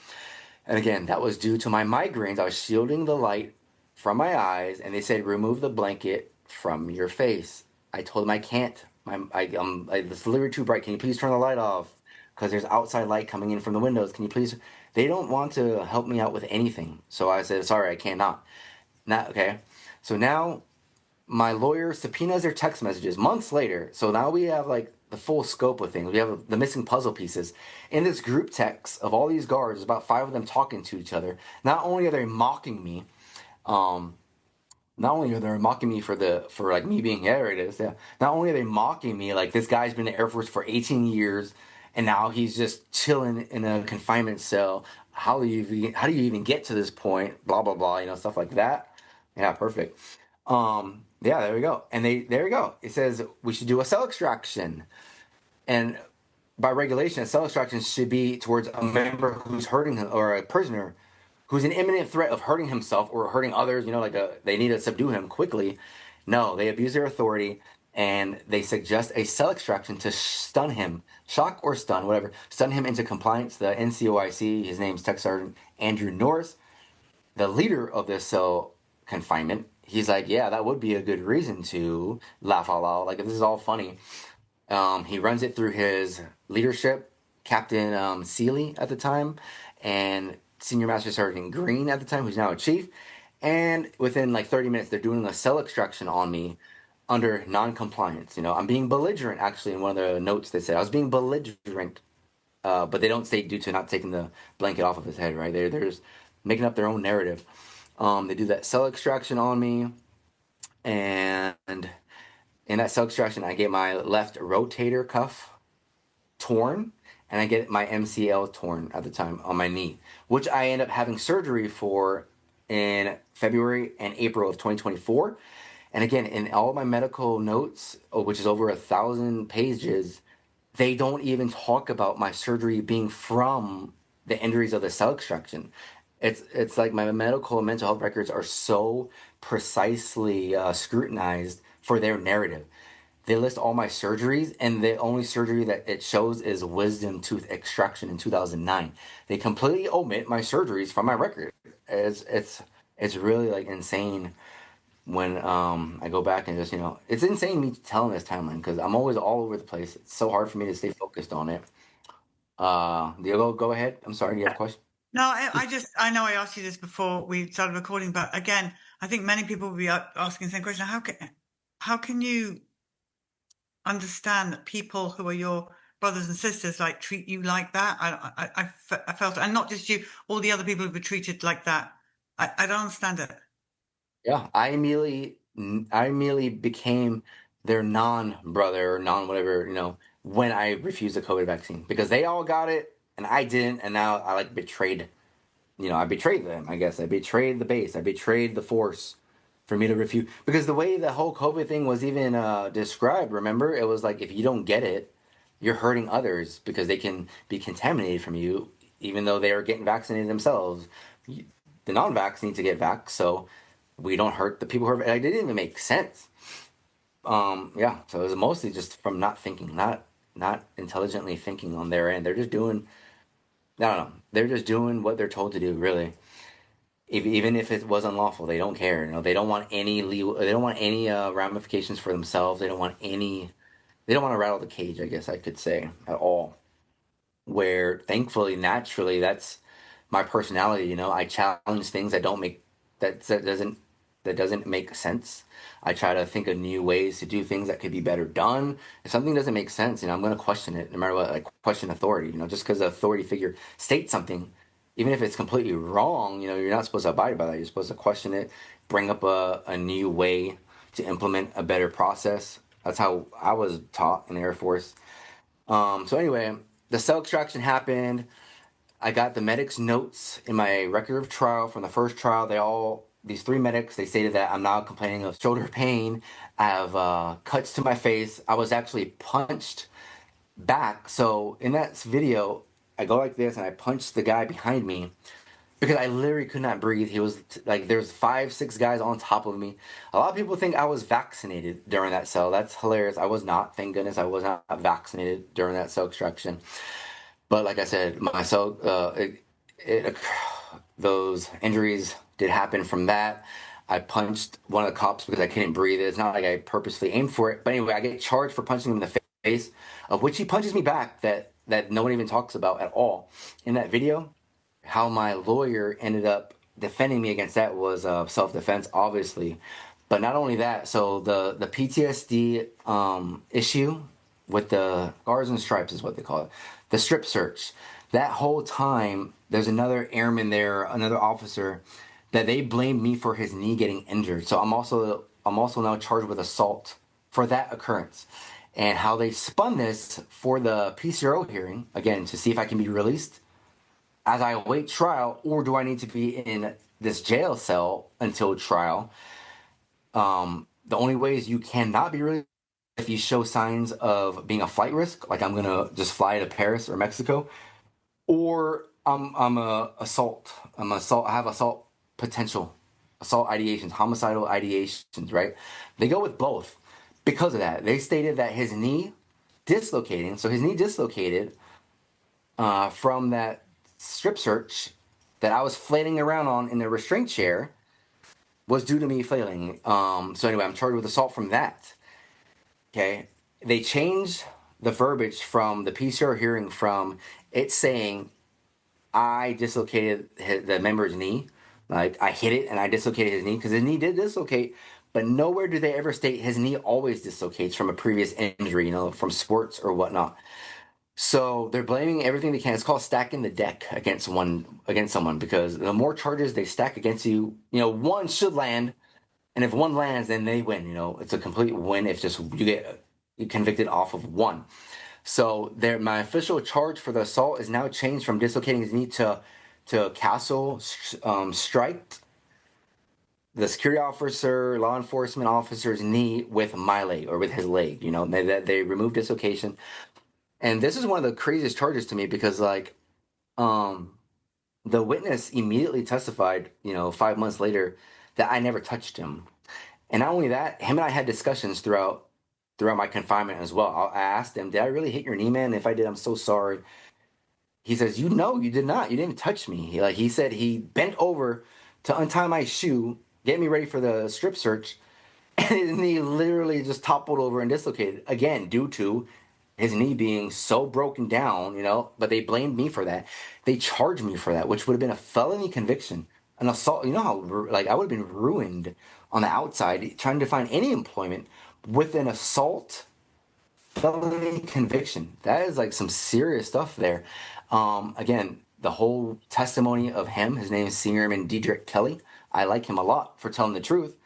And again, that was due to my migraines. I was shielding the light from my eyes, and they said, remove the blanket from your face. I told them I can't. It's literally too bright. Can you please turn the light off? Because there's outside light coming in from the windows. Can you please? They don't want to help me out with anything. So I said, sorry, I cannot. Not okay. So now my lawyer subpoenas their text messages months later. So now we have like the full scope of things. We have the missing puzzle pieces. In this group text of all these guards, there's about 5 of them talking to each other. Not only are they mocking me, um, not only are they mocking me for like me being, yeah, there it is, yeah. Not only are they mocking me, like this guy's been in the Air Force for 18 years, and now he's just chilling in a confinement cell. How do you even get to this point? Blah blah blah, stuff like that. Yeah, perfect. Yeah, there we go. And there we go. It says we should do a cell extraction. And by regulation, a cell extraction should be towards a member who's hurting him, or a prisoner who's in imminent threat of hurting himself or hurting others, they need to subdue him quickly. No, they abuse their authority and they suggest a cell extraction to stun him, shock or stun, whatever, stun him into compliance. The NCOIC, his name's Tech Sergeant Andrew Norris, the leader of this cell confinement. He's like, yeah, that would be a good reason to laugh out loud. Like, this is all funny. He runs it through his leadership, Captain Seeley at the time, and Senior Master Sergeant Green at the time, who's now a chief. And within like 30 minutes, they're doing a cell extraction on me under non-compliance. I'm being belligerent, actually, in one of the notes they said. I was being belligerent, but they don't say due to not taking the blanket off of his head, right? They're just making up their own narrative. They do that cell extraction on me, and in that cell extraction, I get my left rotator cuff torn, and I get my MCL torn at the time on my knee, which I end up having surgery for in February and April of 2024. And again, in all my medical notes, which is over 1,000 pages, they don't even talk about my surgery being from the injuries of the cell extraction. It's like my medical and mental health records are so precisely scrutinized for their narrative. They list all my surgeries, and the only surgery that it shows is wisdom tooth extraction in 2009. They completely omit my surgeries from my record. It's really like insane when I go back and just it's insane me telling this timeline because I'm always all over the place. It's so hard for me to stay focused on it. Diego, go ahead. I'm sorry. Do you have a question? No, I know I asked you this before we started recording, but again, I think many people will be asking the same question. How can you understand that people who are your brothers and sisters like treat you like that? I felt, and not just you, all the other people who were treated like that. I don't understand it. Yeah, I immediately became their non-brother or non-whatever, when I refused the COVID vaccine because they all got it and I didn't, and now I like betrayed, I betrayed them, I guess. I betrayed the base. I betrayed the force for me to refuse because the way the whole COVID thing was even described, remember, it was like if you don't get it, you're hurting others because they can be contaminated from you, even though they are getting vaccinated themselves. The non-vax need to get vax, so we don't hurt the people who are. It didn't even make sense. Yeah, so it was mostly just from not thinking, not intelligently thinking on their end. They're just doing. I don't know. They're just doing what they're told to do. Really, even if it was unlawful, they don't care. They don't want any legal. They don't want any ramifications for themselves. They don't want any. They don't want to rattle the cage. I guess I could say at all. Where thankfully, naturally, that's my personality. I challenge things that don't make that doesn't make sense. I try to think of new ways to do things that could be better done. If something doesn't make sense, I'm going to question it no matter what. Like question authority. Just because the authority figure states something, even if it's completely wrong, you're not supposed to abide by that. You're supposed to question it, bring up a new way to implement a better process. That's how I was taught in the Air Force. So anyway, the cell extraction happened. I got the medics' notes in my record of trial from the first trial. These 3 medics, they stated that I'm now complaining of shoulder pain. I have cuts to my face. I was actually punched back. So in that video, I go like this and I punch the guy behind me. because I literally could not breathe. He was like, there's 5, 6 guys on top of me. A lot of people think I was vaccinated during that cell. That's hilarious. I was not. Thank goodness I was not vaccinated during that cell extraction. But like I said, my cell, those injuries did happen from that. I punched one of the cops because I couldn't breathe. It's not like I purposely aimed for it. But anyway, I get charged for punching him in the face, of which he punches me back that no one even talks about at all in that video. How my lawyer ended up defending me against that was self-defense, obviously. But not only that, so the PTSD issue with the scars and stripes is what they call it, the strip search. That whole time, there's another airman there, another officer, that they blamed me for his knee getting injured. So I'm also now charged with assault for that occurrence. And how they spun this for the PCRO hearing, again, to see if I can be released as I await trial, or do I need to be in this jail cell until trial? The only ways you cannot be released if you show signs of being a flight risk, like I'm gonna just fly to Paris or Mexico, or I'm a assault. I'm assault. I have assault potential, assault ideations, homicidal ideations. Right? They go with both because of that. They stated that his knee dislocating. So his knee dislocated from that strip search that I was flailing around on in the restraint chair was due to me flailing. So anyway, I'm charged with assault from that. Okay, they changed the verbiage from the PCR hearing from it saying I dislocated the member's knee, like I hit it and I dislocated his knee because his knee did dislocate, but nowhere do they ever state his knee always dislocates from a previous injury, from sports or whatnot. So they're blaming everything they can. It's called stacking the deck against someone because the more charges they stack against you, one should land, and if one lands, then they win. It's a complete win if just you get convicted off of one. So my official charge for the assault is now changed from dislocating his knee to castle strike the security officer, law enforcement officer's knee with my leg or with his leg. They removed dislocation. And this is one of the craziest charges to me because, the witness immediately testified, 5 months later, that I never touched him. And not only that, him and I had discussions throughout my confinement as well. I asked him, "Did I really hit your knee, man? If I did, I'm so sorry." He says, you did not. You didn't touch me." He said he bent over to untie my shoe, get me ready for the strip search, and his knee literally just toppled over and dislocated again due to his knee being so broken down, but they blamed me for that. They charged me for that, which would have been a felony conviction, an assault. You know how, I would have been ruined on the outside trying to find any employment with an assault felony conviction. That is some serious stuff there. Again, the whole testimony of him, his name is Senior Airman Diedrich Kelly. I like him a lot for telling the truth.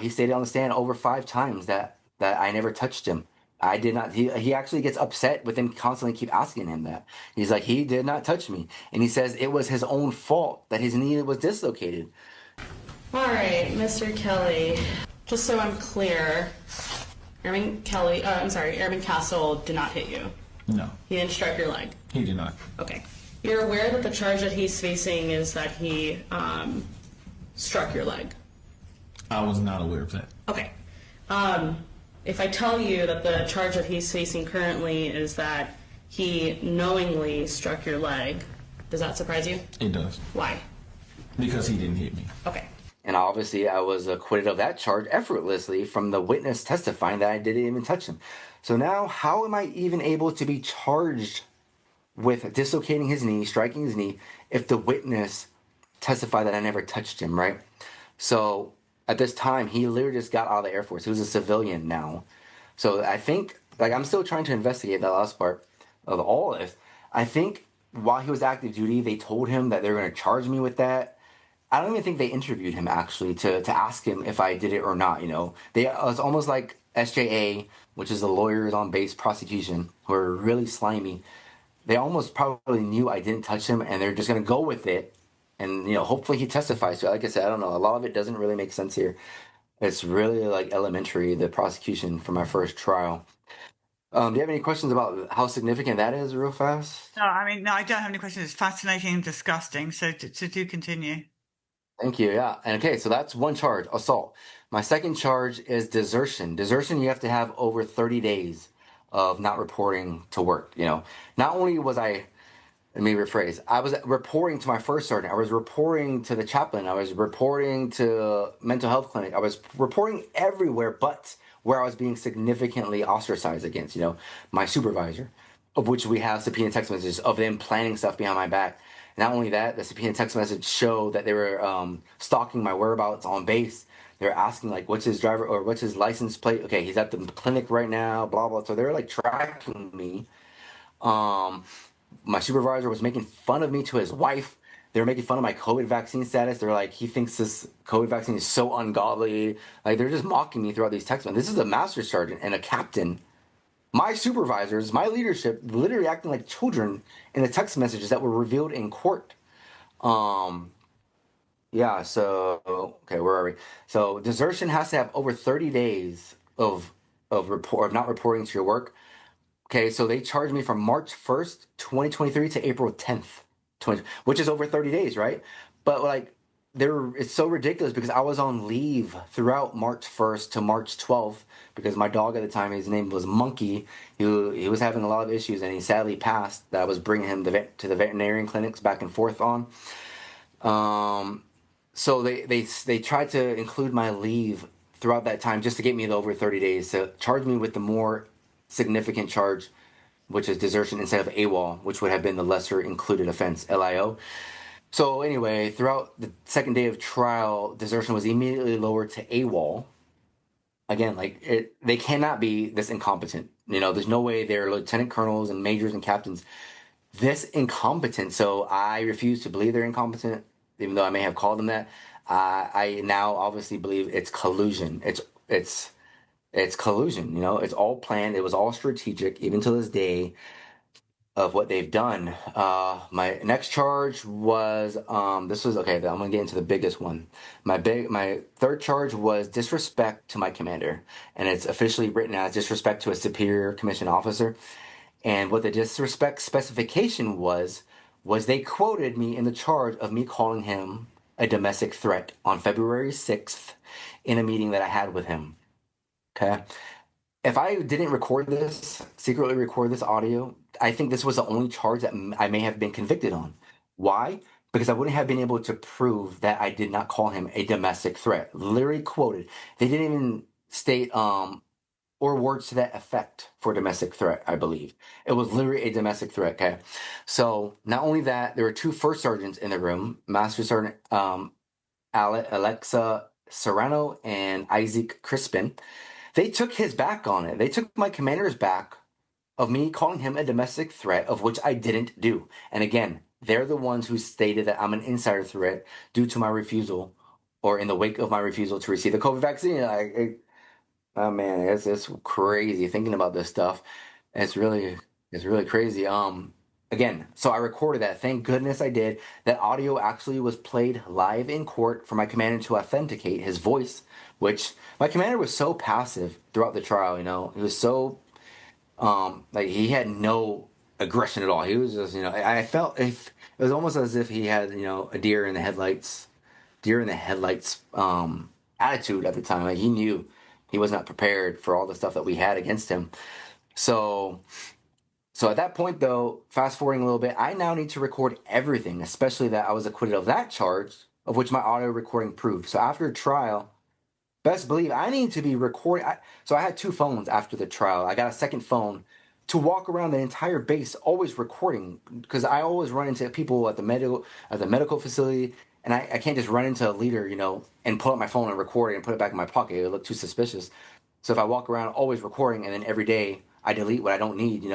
He stated on the stand over 5 times that I never touched him. I did not. He actually gets upset with him constantly keep asking him that. He's like, he did not touch me. And he says it was his own fault that his knee was dislocated. All right, Mr. Kelly, just so I'm clear, Airman Castle did not hit you? No. He didn't strike your leg? He did not. Okay. You're aware that the charge that he's facing is that he struck your leg? I was not aware of that. Okay. If I tell you that the charge that he's facing currently is that he knowingly struck your leg, does that surprise you? It does. Why? Because he didn't hit me. Okay. And obviously, I was acquitted of that charge effortlessly from the witness testifying that I didn't even touch him. So now, how am I even able to be charged with dislocating his knee, striking his knee, if the witness testified that I never touched him, right? So at this time, he literally just got out of the Air Force. He was a civilian now. So I think, I'm still trying to investigate that last part of all of this. I think while he was active duty, they told him that they were going to charge me with that. I don't even think they interviewed him, actually, to ask him if I did it or not, It was almost like SJA, which is the lawyers on base prosecution, who are really slimy. They almost probably knew I didn't touch him, and they're just going to go with it. And, hopefully he testifies to it. Like I said, I don't know. A lot of it doesn't really make sense here. It's really elementary, the prosecution for my first trial. Do you have any questions about how significant that is, real fast? No, I mean, no, I don't have any questions. It's fascinating and disgusting. So do continue. Thank you. Yeah. And okay, so that's one charge, assault. My second charge is desertion. Desertion, you have to have over 30 days of not reporting to work. Not only was I, let me rephrase, I was reporting to my first sergeant, I was reporting to the chaplain, I was reporting to mental health clinic, I was reporting everywhere but where I was being significantly ostracized against, my supervisor, of which we have subpoena text messages of them planning stuff behind my back. Not only that, the subpoena text message showed that they were stalking my whereabouts on base. They were asking like, what's his driver or what's his license plate? Okay, he's at the clinic right now, blah blah. So they were like tracking me. Um, my supervisor was making fun of me to his wife. They were making fun of my COVID vaccine status. They're like, he thinks this COVID vaccine is so ungodly. Like they're just mocking me throughout these text messages. This is a master sergeant and a captain. My supervisors, my leadership, literally acting like children in the text messages that were revealed in court. Um, yeah. So okay, where are we? So desertion has to have over 30 days of not reporting to your work. Okay, so they charged me from March 1st, 2023 to April 10th, 20, which is over 30 days, right? But like it's so ridiculous because I was on leave throughout March 1st to March 12th because my dog at the time, his name was Monkey. He was having a lot of issues and he sadly passed. That I was bringing him to the veterinarian clinics back and forth on. So they tried to include my leave throughout that time just to get me the over 30 days to charge me with the more significant charge, which is desertion instead of AWOL, which would have been the lesser included offense, LIO. So anyway, throughout the second day of trial, desertion was immediately lowered to AWOL. Again, they cannot be this incompetent. There's no way they're lieutenant colonels and majors and captains this incompetent. So I refuse to believe they're incompetent, even though I may have called them that. I now obviously believe it's collusion. It's collusion. It's all planned. It was all strategic, even to this day, of what they've done. My next charge was this was okay. I'm gonna get into the biggest one. My third charge was disrespect to my commander, and it's officially written as disrespect to a superior commissioned officer. And what the disrespect specification was they quoted me in the charge of me calling him a domestic threat on February 6th in a meeting that I had with him. Okay. If I didn't secretly record this audio, I think this was the only charge that I may have been convicted on. Why? Because I wouldn't have been able to prove that I did not call him a domestic threat. Literally quoted. They didn't even state or words to that effect for domestic threat, I believe. It was literally a domestic threat, okay? So not only that, there were two first sergeants in the room, Master Sergeant Alexa Serrano and Isaac Crispin. They took his back on it. They took my commander's back of me calling him a domestic threat, of which I didn't do. And again, they're the ones who stated that I'm an insider threat due to my refusal, or in the wake of my refusal to receive the COVID vaccine. Oh man, it's crazy thinking about this stuff. It's really crazy. Again, so I recorded that. Thank goodness I did. That audio actually was played live in court for my commander to authenticate his voice, which my commander was so passive throughout the trial. He was so like he had no aggression at all. He was just, I felt it was almost as if he had, a deer in the headlights attitude at the time. Like he knew he was not prepared for all the stuff that we had against him. So at that point, though, fast forwarding a little bit, I now need to record everything, especially that I was acquitted of that charge, of which my audio recording proved. So after trial, best believe I need to be recording. So I had two phones after the trial. I got a second phone to walk around the entire base, always recording, because I always run into people at the medical facility, and I can't just run into a leader, and pull out my phone and record it and put it back in my pocket. It would look too suspicious. So if I walk around always recording, and then every day I delete what I don't need,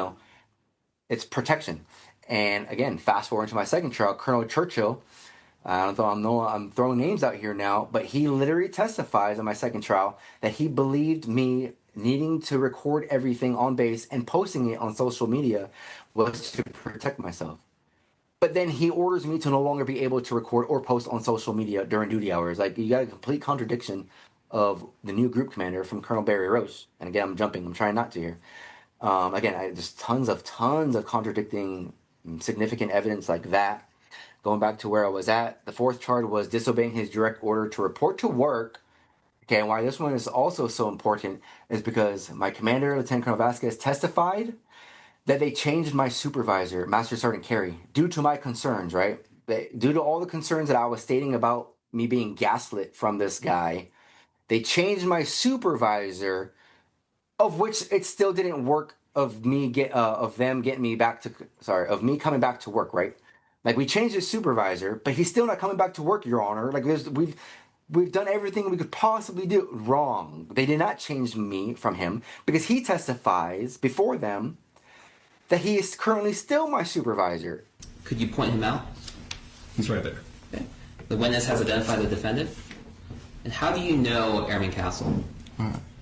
it's protection. And again, fast forward to my second trial, Colonel Churchill. I don't know, I'm throwing names out here now, but he literally testifies in my second trial that he believed me needing to record everything on base and posting it on social media was to protect myself. But then he orders me to no longer be able to record or post on social media during duty hours. Like, you got a complete contradiction of the new group commander from Colonel Barry Roche. And again, I'm trying not to here. Again, just tons of contradicting significant evidence like that. Going back to where I was at, the fourth charge was disobeying his direct order to report to work. Okay, and why this one is also so important is because my commander, Lieutenant Colonel Vasquez, testified that they changed my supervisor, Master Sergeant Carey, due to my concerns, right? Due to all the concerns that I was stating about me being gaslit from this guy, they changed my supervisor, of which it still didn't work. Of me of them getting me back to of me coming back to work, right? Like we changed his supervisor, but he's still not coming back to work, Your Honor. Like we've done everything we could possibly do wrong. They did not change me from him because he testifies before them that he is currently still my supervisor. Could you point him out? He's right there. Okay. The witness has identified the defendant. And how do you know Airman Castle?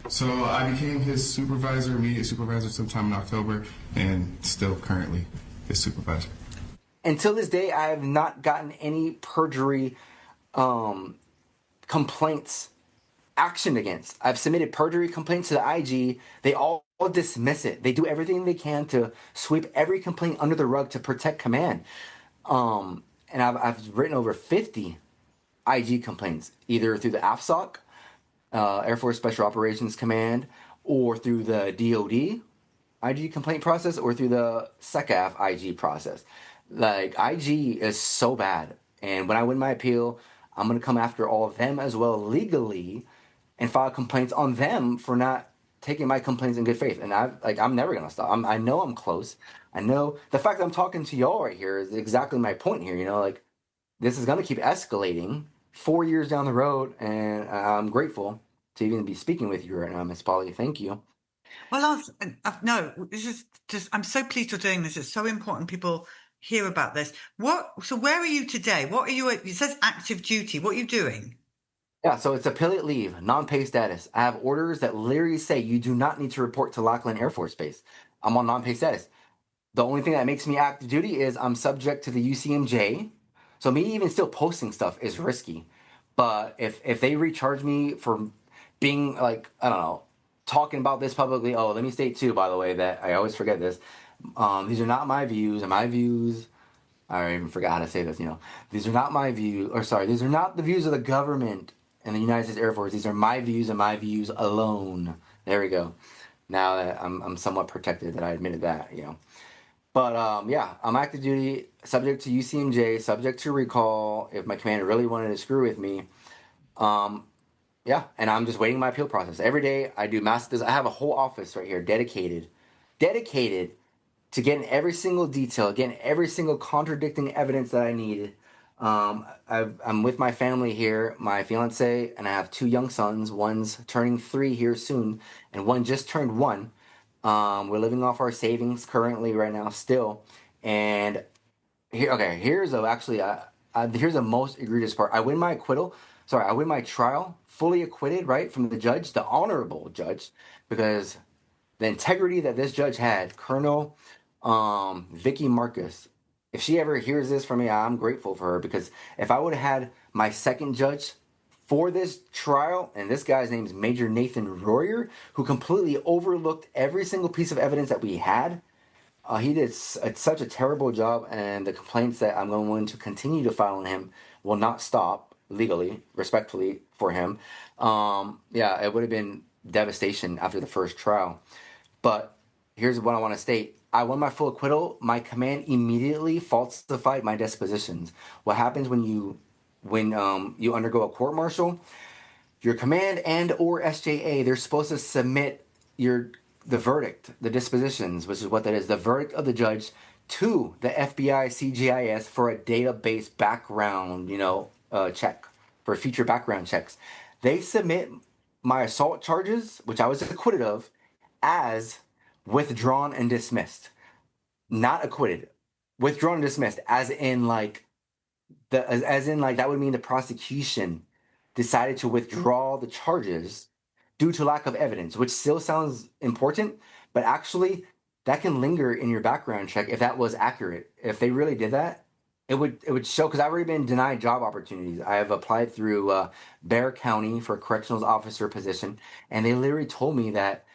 So I became his supervisor, immediate supervisor, sometime in October, and still currently his supervisor. Until this day, I have not gotten any perjury complaints actioned against. I've submitted perjury complaints to the IG. They all dismiss it. They do everything they can to sweep every complaint under the rug to protect command. And I've written over 50 IG complaints, either through the AFSOC, Air Force Special Operations Command, or through the DOD IG complaint process, or through the SECAF IG process. Like, IG is so bad. And when I win my appeal, I'm going to come after all of them as well legally and file complaints on them for not taking my complaints in good faith. And I'm never going to stop. I know I'm close. I know the fact that I'm talking to y'all right here is exactly my point here. You know, like, this is going to keep escalating 4 years down the road. And I'm grateful to even be speaking with you right now, Miss Polly. Thank you. Well, no, this is just, I'm so pleased you're doing this. It's so important people hear about this. So where are you today? What are you, it says active duty. What are you doing? Yeah, so it's affiliate leave, non-pay status. I have orders that literally say you do not need to report to Lackland Air Force Base. I'm on non-pay status. The only thing that makes me active duty is I'm subject to the UCMJ. So me even still posting stuff is risky. But if they recharge me for being, like, I don't know, talking about this publicly. Oh, let me state too, by the way, that I always forget this. These are not my views, and my views, I even forgot how to say this, you know. These are not my views, these are not the views of the government and the United States Air Force. These are my views and my views alone. There we go. Now that I'm somewhat protected that I admitted that, you know. But yeah, I'm active duty, subject to UCMJ, subject to recall if my commander really wanted to screw with me. Yeah, and I'm just waiting my appeal process. Every day I do I have a whole office right here dedicated to getting every single detail, getting every single contradicting evidence that I needed. I'm with my family here, my fiance, and I have 2 young sons. One's turning 3 here soon, and one just turned 1. We're living off our savings currently right now still. And here's the most egregious part. I win my trial, fully acquitted, right, from the judge, the honorable judge, because the integrity that this judge had, Colonel Vicky Marcus, if she ever hears this from me, I'm grateful for her, because if I would have had my second judge for this trial, and this guy's name is Major Nathan Royer, who completely overlooked every single piece of evidence that we had. He did such a terrible job, and the complaints that I'm going to continue to file on him will not stop legally, respectfully for him. Yeah, it would have been devastation after the first trial. But here's what I want to state. I won my full acquittal. My command immediately falsified my dispositions. What happens when you undergo a court-martial? Your command and or SJA, they're supposed to submit the verdict, the dispositions, which is what that is, the verdict of the judge, to the FBI CGIS for a database background, check, for future background checks. They submit my assault charges, which I was acquitted of, as withdrawn and dismissed. Not acquitted. Withdrawn and dismissed, as in that would mean the prosecution decided to withdraw the charges due to lack of evidence, which still sounds important, but actually that can linger in your background check if that was accurate. If they really did that, it would show, because I've already been denied job opportunities. I have applied through Bexar County for a corrections officer position, and they literally told me that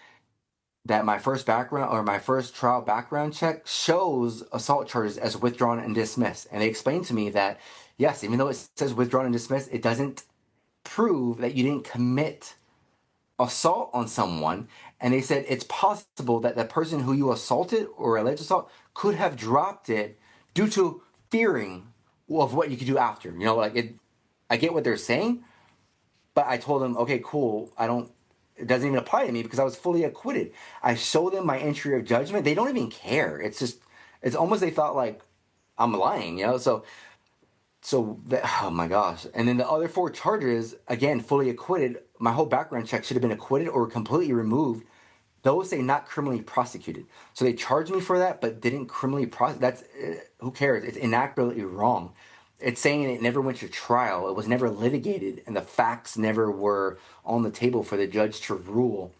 that my first trial background check shows assault charges as withdrawn and dismissed. And they explained to me that, yes, even though it says withdrawn and dismissed, it doesn't prove that you didn't commit assault on someone. And they said it's possible that the person who you assaulted or alleged assault could have dropped it due to fearing of what you could do after. You know, I get what they're saying, but I told them, okay, cool, it doesn't even apply to me because I was fully acquitted. I show them my entry of judgment. They don't even care. It's almost they thought like I'm lying, you know? Oh my gosh. And then the other 4 charges, again, fully acquitted. My whole background check should have been acquitted or completely removed. Those say not criminally prosecuted. So they charged me for that, but didn't criminally prosecute. That's, who cares? It's inaccurately wrong. It's saying it never went to trial. It was never litigated, and the facts never were on the table for the judge to rule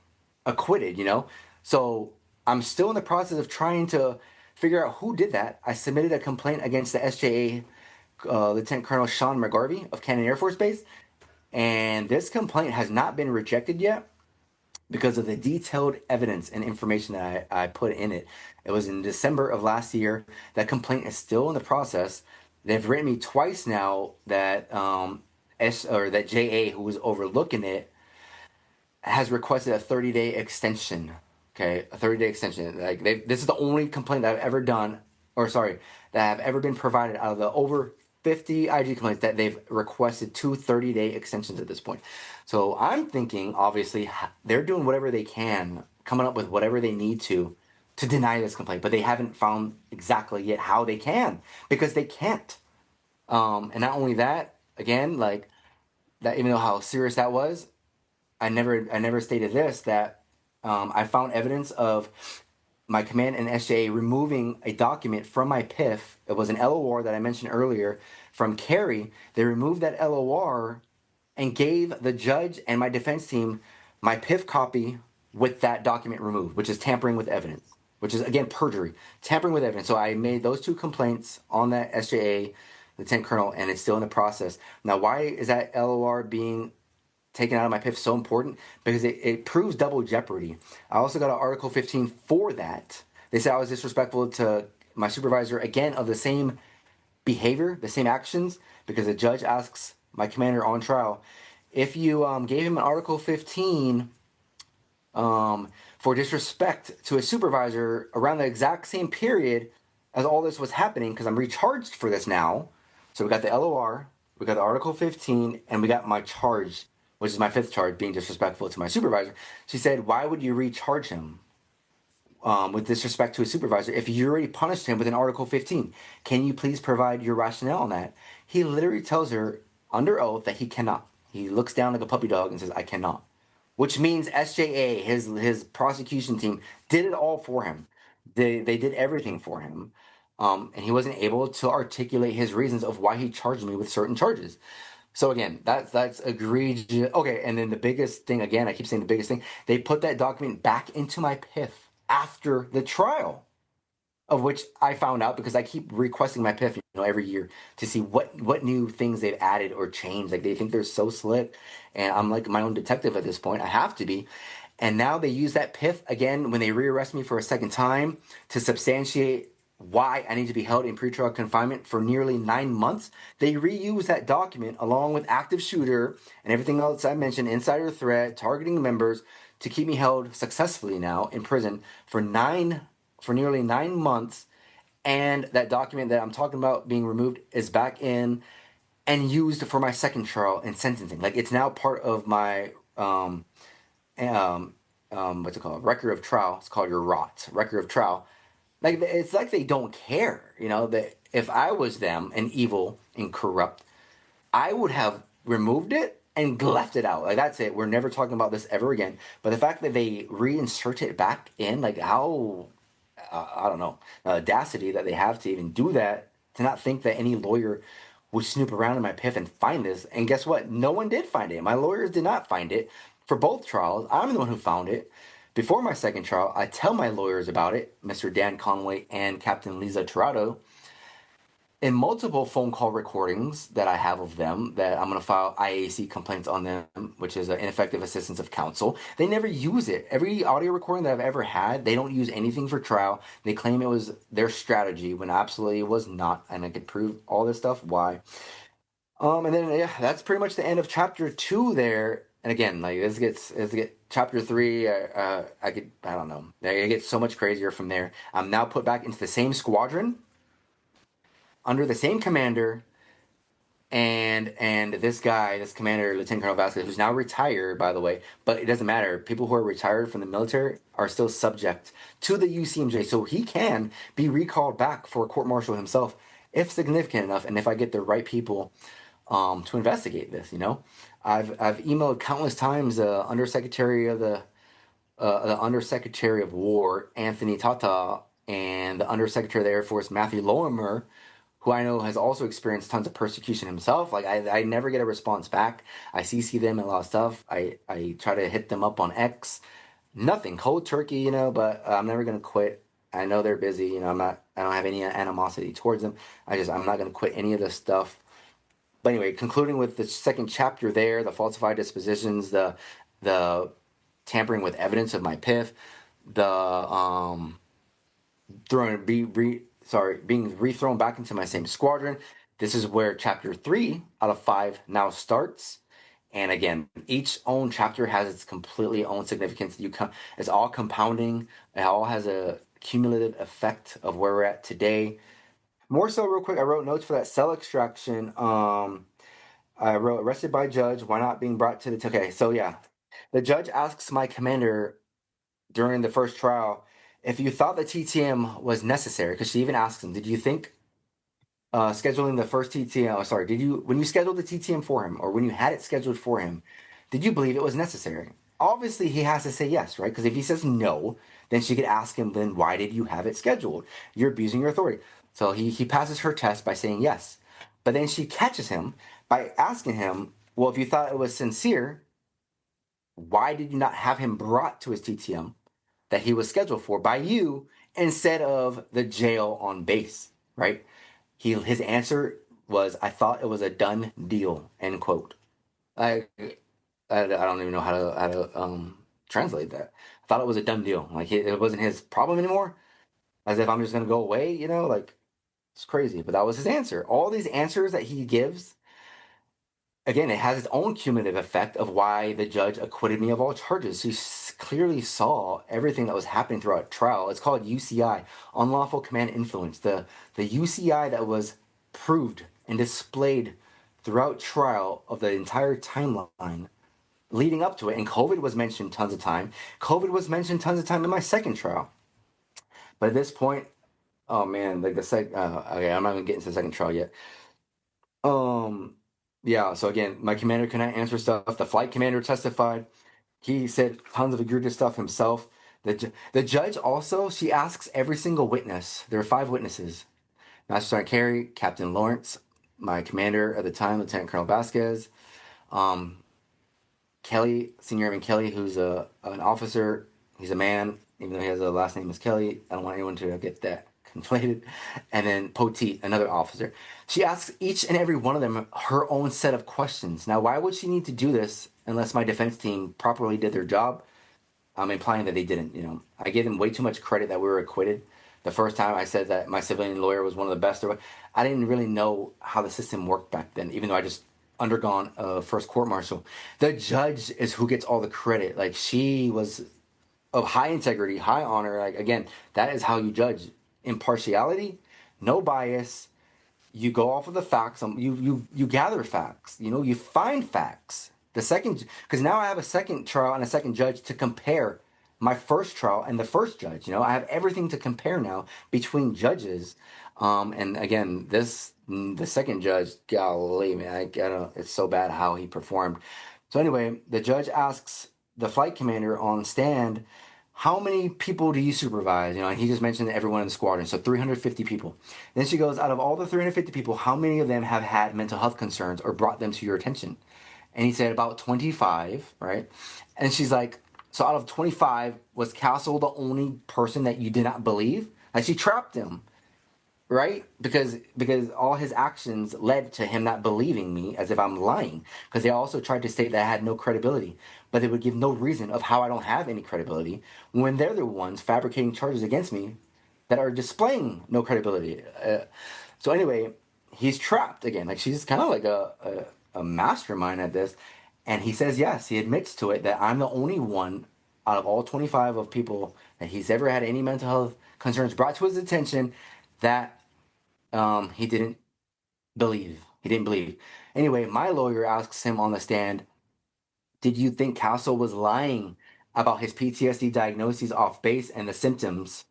acquitted, you know? So I'm still in the process of trying to figure out who did that. I submitted a complaint against the SJA, Lieutenant Colonel Sean McGarvey of Cannon Air Force Base, and this complaint has not been rejected yet because of the detailed evidence and information that I put in it. It was in December of last year. That complaint is still in the process. They've written me twice now that that JA, who was overlooking it, has requested a 30-day extension. Okay, a 30-day extension. Like this is the only complaint that I've ever done, that have ever been provided out of the over 50 IG complaints that they've requested 2 30-day extensions at this point. So I'm thinking, obviously, they're doing whatever they can, coming up with whatever they need to deny this complaint, but they haven't found exactly yet how they can, because they can't. And not only that, again, like that, even though how serious that was, I never stated this, that I found evidence of my command and SJA removing a document from my PIF. It was an LOR that I mentioned earlier from Kerry. They removed that LOR and gave the judge and my defense team my PIF copy with that document removed, which is tampering with evidence, which is, again, perjury, tampering with evidence. So I made those 2 complaints on that SJA, Lieutenant Colonel, and it's still in the process. Now, why is that LOR being taken out of my PIF so important? Because it proves double jeopardy. I also got an Article 15 for that. They said I was disrespectful to my supervisor, again, of the same behavior, the same actions, because the judge asks my commander on trial, if you gave him an Article 15 for disrespect to a supervisor around the exact same period as all this was happening, because I'm recharged for this now. So we got the LOR, we got the Article 15, and we got my charge, which is my 5th charge, being disrespectful to my supervisor. She said, why would you recharge him with disrespect to a supervisor if you already punished him with an Article 15? Can you please provide your rationale on that? He literally tells her under oath that he cannot. He looks down like a puppy dog and says, I cannot. Which means SJA, his prosecution team, did it all for him. They did everything for him. And he wasn't able to articulate his reasons of why he charged me with certain charges. So again, that's egregious. Okay, and then the biggest thing, again, I keep saying the biggest thing, they put that document back into my PIF after the trial, of which I found out because I keep requesting my PIF, every year to see what new things they've added or changed. Like, they think they're so slick, and I'm like my own detective at this point. I have to be. And now they use that PIF again when they rearrest me for a second time to substantiate why I need to be held in pretrial confinement for nearly 9 months. They reuse that document along with active shooter and everything else I mentioned, insider threat, targeting members, to keep me held successfully now in prison for nearly 9 months. And that document that I'm talking about being removed is back in and used for my second trial and sentencing. Like, it's now part of my what's it called? Record of trial. It's called your ROT, record of trial. Like, it's like they don't care, that if I was them and evil and corrupt, I would have removed it and left it out. Like, that's it. We're never talking about this ever again. But the fact that they reinsert it back in, like, how, I don't know, the audacity that they have to even do that, to not think that any lawyer would snoop around in my PIF and find this. And guess what? No one did find it. My lawyers did not find it for both trials. I'm the one who found it. Before my second trial, I tell my lawyers about it, Mr. Dan Conway and Captain Lisa Tirado. in multiple phone call recordings that I have of them, that I'm going to file IAC complaints on them, which is an ineffective assistance of counsel. They never use it. Every audio recording that I've ever had, they don't use anything for trial. They claim it was their strategy when absolutely it was not, and I could prove all this stuff why. And then yeah, that's pretty much the end of chapter 2 there. And again, like this gets chapter 3. I don't know. It gets so much crazier from there. I'm now put back into the same squadron under the same commander, and this guy, this commander, Lieutenant Colonel Vasquez, who's now retired, by the way, but it doesn't matter. People who are retired from the military are still subject to the UCMJ, so he can be recalled back for a court-martial himself if significant enough, and if I get the right people to investigate this. I've emailed countless times Undersecretary of the Undersecretary of War Anthony Tata and the Undersecretary of the Air Force Matthew Lorimer, who I know has also experienced tons of persecution himself. Like I never get a response back. I CC them and a lot of stuff. I try to hit them up on X. Nothing, cold turkey, but I'm never gonna quit. I know they're busy, I don't have any animosity towards them. I'm not gonna quit any of this stuff. But anyway, concluding with the second chapter there, the falsified dispositions, the tampering with evidence of my PIF, the being rethrown back into my same squadron. This is where chapter 3 out of 5 now starts. And again, each own chapter has its completely own significance. It's all compounding. It all has a cumulative effect of where we're at today. More so, real quick, I wrote notes for that cell extraction. I wrote arrested by judge. Why not being brought to the... Okay, so yeah. The judge asks my commander during the first trial if you thought the TTM was necessary, because she even asks him, did you think scheduling the first TTM, when you scheduled the TTM for him, or when you had it scheduled for him, did you believe it was necessary? Obviously, he has to say yes, right? Because if he says no, then she could ask him, then why did you have it scheduled? You're abusing your authority. So he passes her test by saying yes. But then she catches him by asking him, well, if you thought it was sincere, why did you not have him brought to his TTM that he was scheduled for by you instead of the jail on base, right? His answer was, I thought it was a done deal, end quote. I don't even know how to translate that. I thought it was a done deal. Like it wasn't his problem anymore. As if I'm just gonna go away, it's crazy. But that was his answer. All these answers that he gives, again, it has its own cumulative effect of why the judge acquitted me of all charges. She clearly saw everything that was happening throughout trial. It's called UCI, unlawful command influence. The UCI that was proved and displayed throughout trial of the entire timeline leading up to it. And COVID was mentioned tons of time. COVID was mentioned tons of time in my second trial. But at this point, oh man, like okay, I'm not gonna get into the second trial yet. Yeah, so again, my commander cannot answer stuff. The flight commander testified. He said tons of egregious stuff himself. The judge also, she asks every single witness. There are 5 witnesses. Master Sergeant Carey, Captain Lawrence, my commander at the time, Lieutenant Colonel Vasquez, Kelly, Senior Airman Kelly, who's an officer. He's a man, even though he has a last name is Kelly. I don't want anyone to get that conflated. And then Poteet, another officer. She asks each and every one of them her own set of questions. Now, why would she need to do this unless my defense team properly did their job? I'm implying that they didn't. I gave them way too much credit that we were acquitted. The first time I said that my civilian lawyer was one of the best, I didn't really know how the system worked back then, even though I just undergone a first court-martial. The judge is who gets all the credit. Like, she was of high integrity, high honor. Like, again, that is how you judge. Impartiality, no bias. You go off of the facts. You gather facts. You find facts. Because now I have a second trial and a second judge to compare my first trial and the first judge. I have everything to compare now between judges. And again, the second judge, golly, man, it's so bad how he performed. So anyway, the judge asks the flight commander on stand, how many people do you supervise? And he just mentioned everyone in the squadron, so 350 people. Then she goes, out of all the 350 people, how many of them have had mental health concerns or brought them to your attention? And he said about 25, right? And she's like, so out of 25, was Castle the only person that you did not believe? Like, she trapped him. right? Because all his actions led to him not believing me as if I'm lying. Because they also tried to state that I had no credibility, but they would give no reason of how I don't have any credibility when they're the ones fabricating charges against me that are displaying no credibility. So anyway, he's trapped again. Like, she's kind of like a mastermind at this, and he says yes. He admits to it that I'm the only one out of all 25 of people that he's ever had any mental health concerns brought to his attention that he didn't believe. He didn't believe. Anyway, my lawyer asks him on the stand, did you think Castle was lying about his PTSD diagnoses off base and his symptoms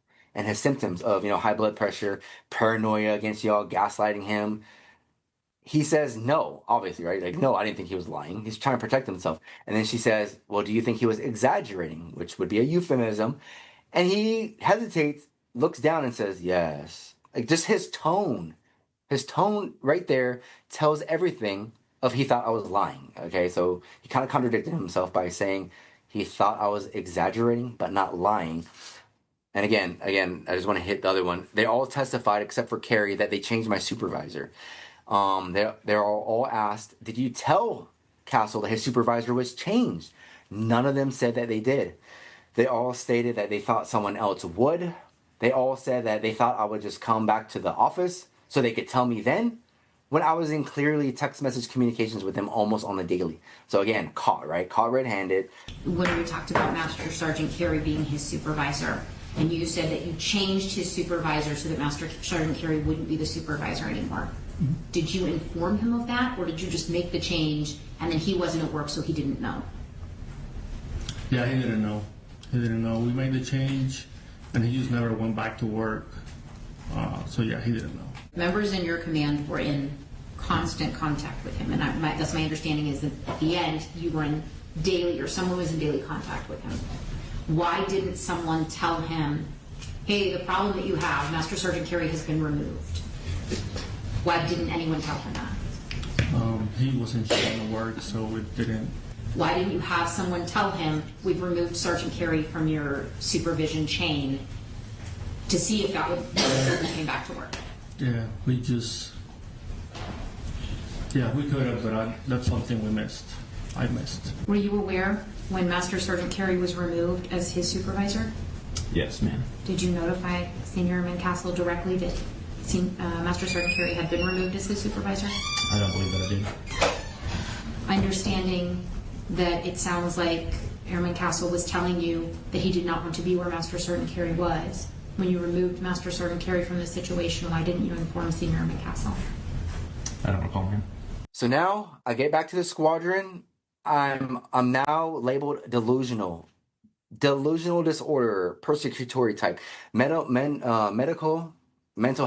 of, high blood pressure, paranoia against y'all, gaslighting him? He says no, obviously, right? Like, no, I didn't think he was lying. He's trying to protect himself. And then she says, well, do you think he was exaggerating? Which would be a euphemism. And he hesitates, looks down and says, yes. Like, just his tone right there tells everything of he thought I was lying. Okay, so he kind of contradicted himself by saying he thought I was exaggerating but not lying. And again, I just want to hit the other one. They all testified except for Carrie that they changed my supervisor. They're all asked, did you tell Castle that his supervisor was changed? None of them said that they did. They all stated that they thought someone else would. They all said that they thought I would just come back to the office so they could tell me then, when I was in clearly text message communications with them almost on the daily. So again, caught red-handed. When we talked about Master Sergeant Carey being his supervisor, and you said that you changed his supervisor so that Master Sergeant Carey wouldn't be the supervisor anymore. Mm-hmm. Did you inform him of that, or did you just make the change and then he wasn't at work so he didn't know? Yeah, he didn't know. He didn't know. We made the change and he just never went back to work. So yeah, he didn't know. Members in your command were in constant contact with him, and that's my understanding is that at the end you were in daily, or someone was in daily contact with him. Why didn't someone tell him, hey, the problem that you have, Master Sergeant Carey has been removed? Why didn't anyone tell him that? He wasn't showing the work, so it didn't. Why didn't you have someone tell him, we've removed Sergeant Carey from your supervision chain, to see if that would he came back to work? Yeah, we could have, but that's something we missed. I missed. Were you aware when Master Sergeant Carey was removed as his supervisor? Yes, ma'am. Did you notify Senior Airman Castle directly that Master Sergeant Carey had been removed as his supervisor? I don't believe that I did. Understanding that it sounds like Airman Castle was telling you that he did not want to be where Master Sergeant Carey was. When you removed Master Sergeant Carey from the situation, why didn't you inform Senior Airman Castle? I don't recall him. So now I get back to the squadron. I'm now labeled delusional disorder, persecutory type. Mental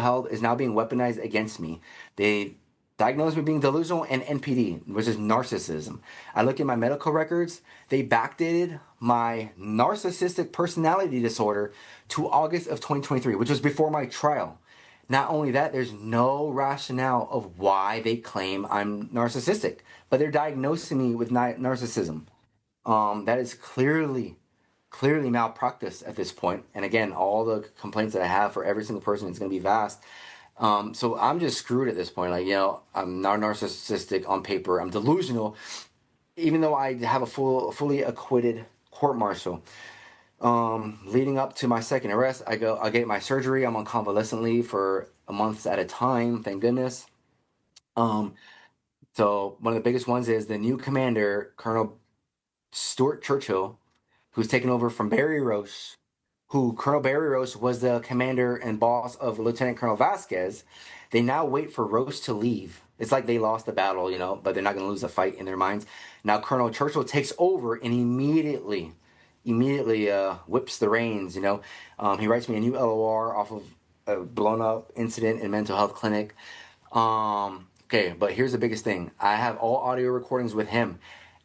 health is now being weaponized against me. They diagnosed me being delusional and NPD, which is narcissism. I look at my medical records. They backdated my narcissistic personality disorder to August of 2023, which was before my trial. Not only that, there's no rationale of why they claim I'm narcissistic, but they're diagnosing me with narcissism. That is clearly malpractice at this point. And again, all the complaints that I have for every single person is going to be vast. So I'm just screwed at this point. Like, I'm not narcissistic on paper. I'm delusional, even though I have a fully acquitted court-martial. Leading up to my second arrest, I get my surgery. I'm on convalescent leave for a month at a time. Thank goodness. So one of the biggest ones is the new commander, Colonel Stuart Churchill, who's taken over from Barry Roche, who Colonel Barry Roche was the commander and boss of Lieutenant Colonel Vasquez. They now wait for Roche to leave. It's like they lost the battle, but they're not going to lose the fight in their minds. Now Colonel Churchill takes over and immediately whips the reins. He writes me a new LOR off of a blown up incident in mental health clinic. Okay, but here's the biggest thing. I have all audio recordings with him,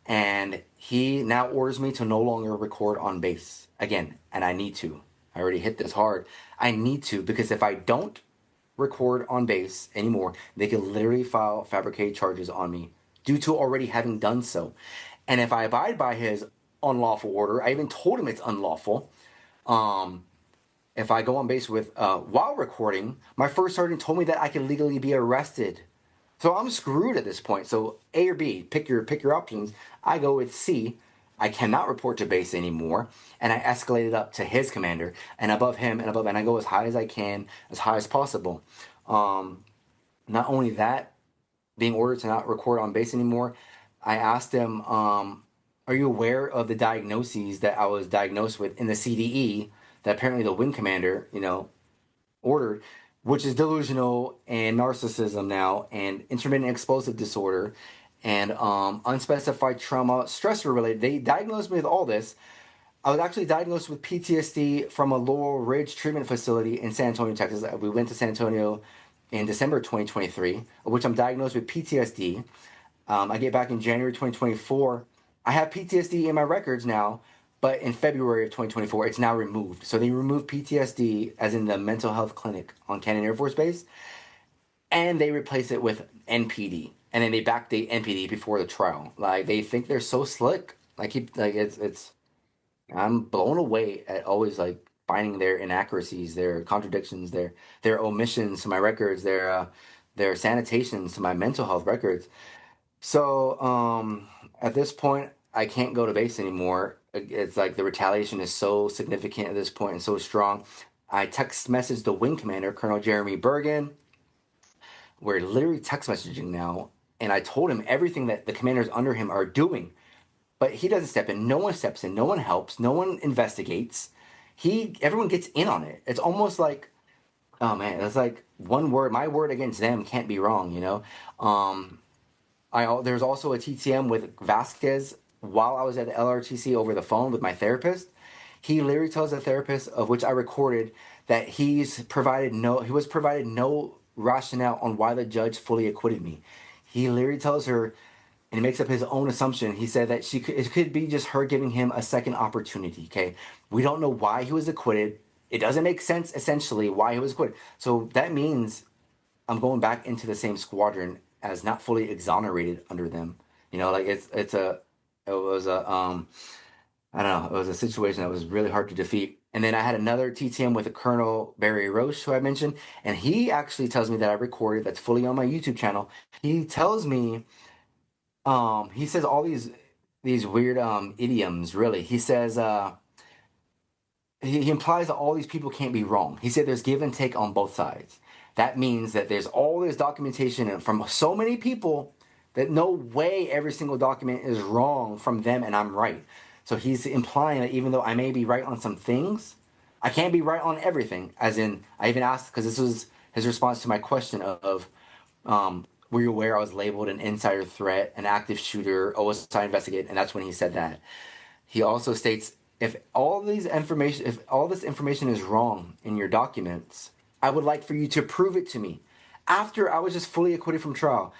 and he now orders me to no longer record on base again, and I need to. I already hit this hard. I need to, because if I don't record on base anymore, they could literally file fabricated charges on me due to already having done so. And if I abide by his unlawful order, I even told him it's unlawful, if I go on base with while recording, my first sergeant told me that I could legally be arrested. So I'm screwed at this point. So A or B, pick your options. I go with C. I cannot report to base anymore, and I escalate it up to his commander and above him and above, and I go as high as I can, as high as possible. Not only that, being ordered to not record on base anymore, I asked him, "Are you aware of the diagnoses that I was diagnosed with in the CDE that apparently the wing commander, ordered, which is delusional and narcissism now, and intermittent explosive disorder, and unspecified trauma, stressor related. They diagnosed me with all this. I was actually diagnosed with PTSD from a Laurel Ridge treatment facility in San Antonio, Texas. We went to San Antonio in December 2023, of which I'm diagnosed with PTSD. I get back in January 2024. I have PTSD in my records now, but in February of 2024, it's now removed. So they removed PTSD, as in the mental health clinic on Cannon Air Force Base, and they replace it with NPD, and then they backdate NPD before the trial. Like, they think they're so slick. It's. I'm blown away at always like finding their inaccuracies, their contradictions, their omissions to my records, their sanitations to my mental health records. So at this point, I can't go to base anymore. It's like the retaliation is so significant at this point and so strong. I text messaged the wing commander, Colonel Jeremy Bergen. We're literally text messaging now, and I told him everything that the commanders under him are doing, but he doesn't step in. No one steps in. No one helps. No one investigates. Everyone gets in on it. It's almost like, oh man, it's like one word. My word against them can't be wrong. There's also a TTM with Vasquez while I was at the LRTC over the phone with my therapist. He literally tells the therapist, of which I recorded, that he was provided no rationale on why the judge fully acquitted me. He literally tells her, and he makes up his own assumption. He said that it could be just her giving him a second opportunity. Okay, we don't know why he was acquitted. It doesn't make sense essentially why he was acquitted. So that means I'm going back into the same squadron as not fully exonerated under them. I don't know, it was a situation that was really hard to defeat. And then I had another TTM with a Colonel Barry Roche, who I mentioned, and he actually tells me that I recorded, that's fully on my YouTube channel. He tells me, he says all these weird idioms, really. He says, he implies that all these people can't be wrong. He said there's give and take on both sides. That means that there's all this documentation from so many people that no way every single document is wrong from them and I'm right. So he's implying that even though I may be right on some things, I can't be right on everything. As in, I even asked, because this was his response to my question of were you aware I was labeled an insider threat, an active shooter, OSI investigate, and that's when he said that. He also states, if all this information is wrong in your documents, I would like for you to prove it to me. After I was just fully acquitted from trial,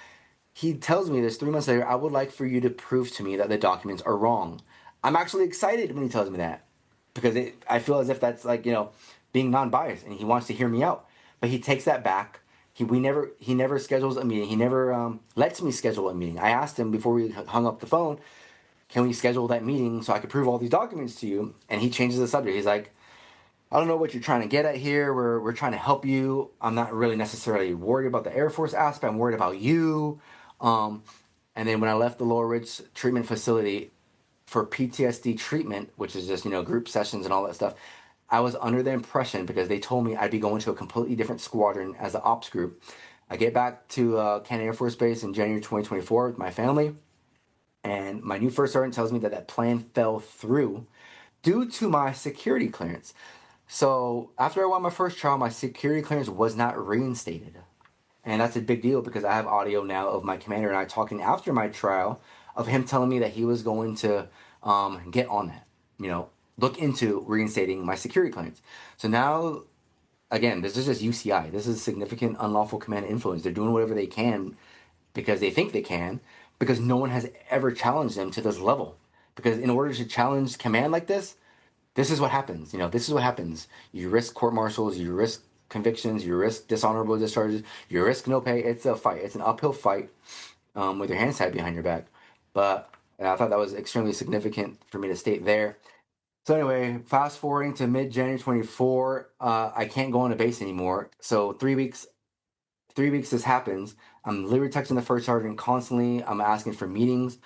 he tells me this 3 months later, I would like for you to prove to me that the documents are wrong. I'm actually excited when he tells me that, because I feel as if that's like, being non-biased, and he wants to hear me out. But he takes that back. He never schedules a meeting. He never lets me schedule a meeting. I asked him before we hung up the phone, can we schedule that meeting so I could prove all these documents to you? And he changes the subject. He's like, I don't know what you're trying to get at here. We're trying to help you. I'm not really necessarily worried about the Air Force aspect. I'm worried about you. And then when I left the Laurel Ridge treatment facility for PTSD treatment, which is just, group sessions and all that stuff, I was under the impression, because they told me I'd be going to a completely different squadron as an ops group. I get back to Cannon Air Force Base in January 2024 with my family, and my new first sergeant tells me that plan fell through due to my security clearance. So after I won my first trial, my security clearance was not reinstated. And that's a big deal, because I have audio now of my commander and I talking after my trial of him telling me that he was going to get on that, look into reinstating my security clearance. So now, again, this is just UCI. This is significant unlawful command influence. They're doing whatever they can because they think they can, because no one has ever challenged them to this level. Because in order to challenge command like this is what happens. This is what happens. You risk court-martials, you risk convictions, you risk dishonorable discharges, you risk no pay. It's a fight. It's an uphill fight with your hands tied behind your back. But I thought that was extremely significant for me to state there. So anyway, fast forwarding to mid-January 24, I can't go on a base anymore. So 3 weeks this happens. I'm literally texting the first sergeant constantly. I'm asking for meetings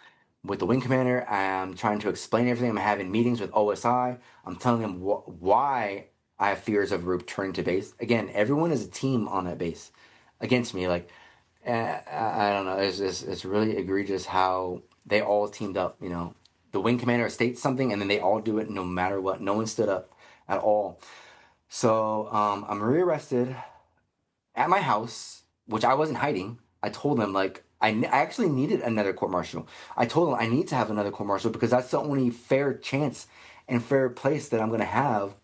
with the wing commander. I'm trying to explain everything. I'm having meetings with OSI. I'm telling him why I have fears of returning to base. Again, everyone is a team on that base against me. Like, I don't know. It's really egregious how they all teamed up. You know, the wing commander states something, and then they all do it no matter what. No one stood up at all. So I'm rearrested at my house, which I wasn't hiding. I told them like I actually needed another court martial. I told them I need to have another court martial because that's the only fair chance and fair place that I'm gonna have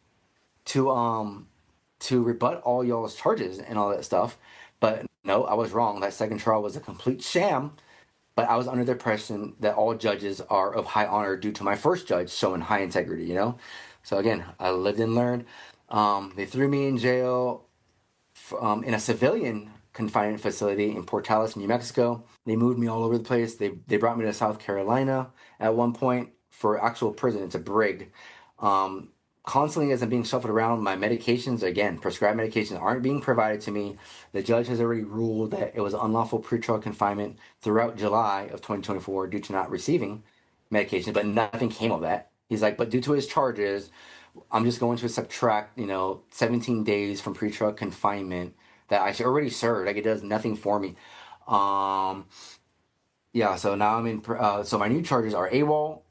to rebut all y'all's charges and all that stuff. But no, I was wrong. That second trial was a complete sham. But I was under the impression that all judges are of high honor due to my first judge showing high integrity, you know? So again, I lived and learned. They threw me in jail in a civilian confinement facility in Portales, New Mexico. They moved me all over the place. They brought me to South Carolina at one point for actual prison. It's a brig. Constantly as I'm being shuffled around, my medications, again, prescribed medications aren't being provided to me. The judge has already ruled that it was unlawful pretrial confinement throughout July of 2024 due to not receiving medication, but nothing came of that. He's like, but due to his charges, I'm just going to subtract, 17 days from pretrial confinement that I already served. Like, it does nothing for me. Yeah, so now I'm in, so my new charges are AWOL,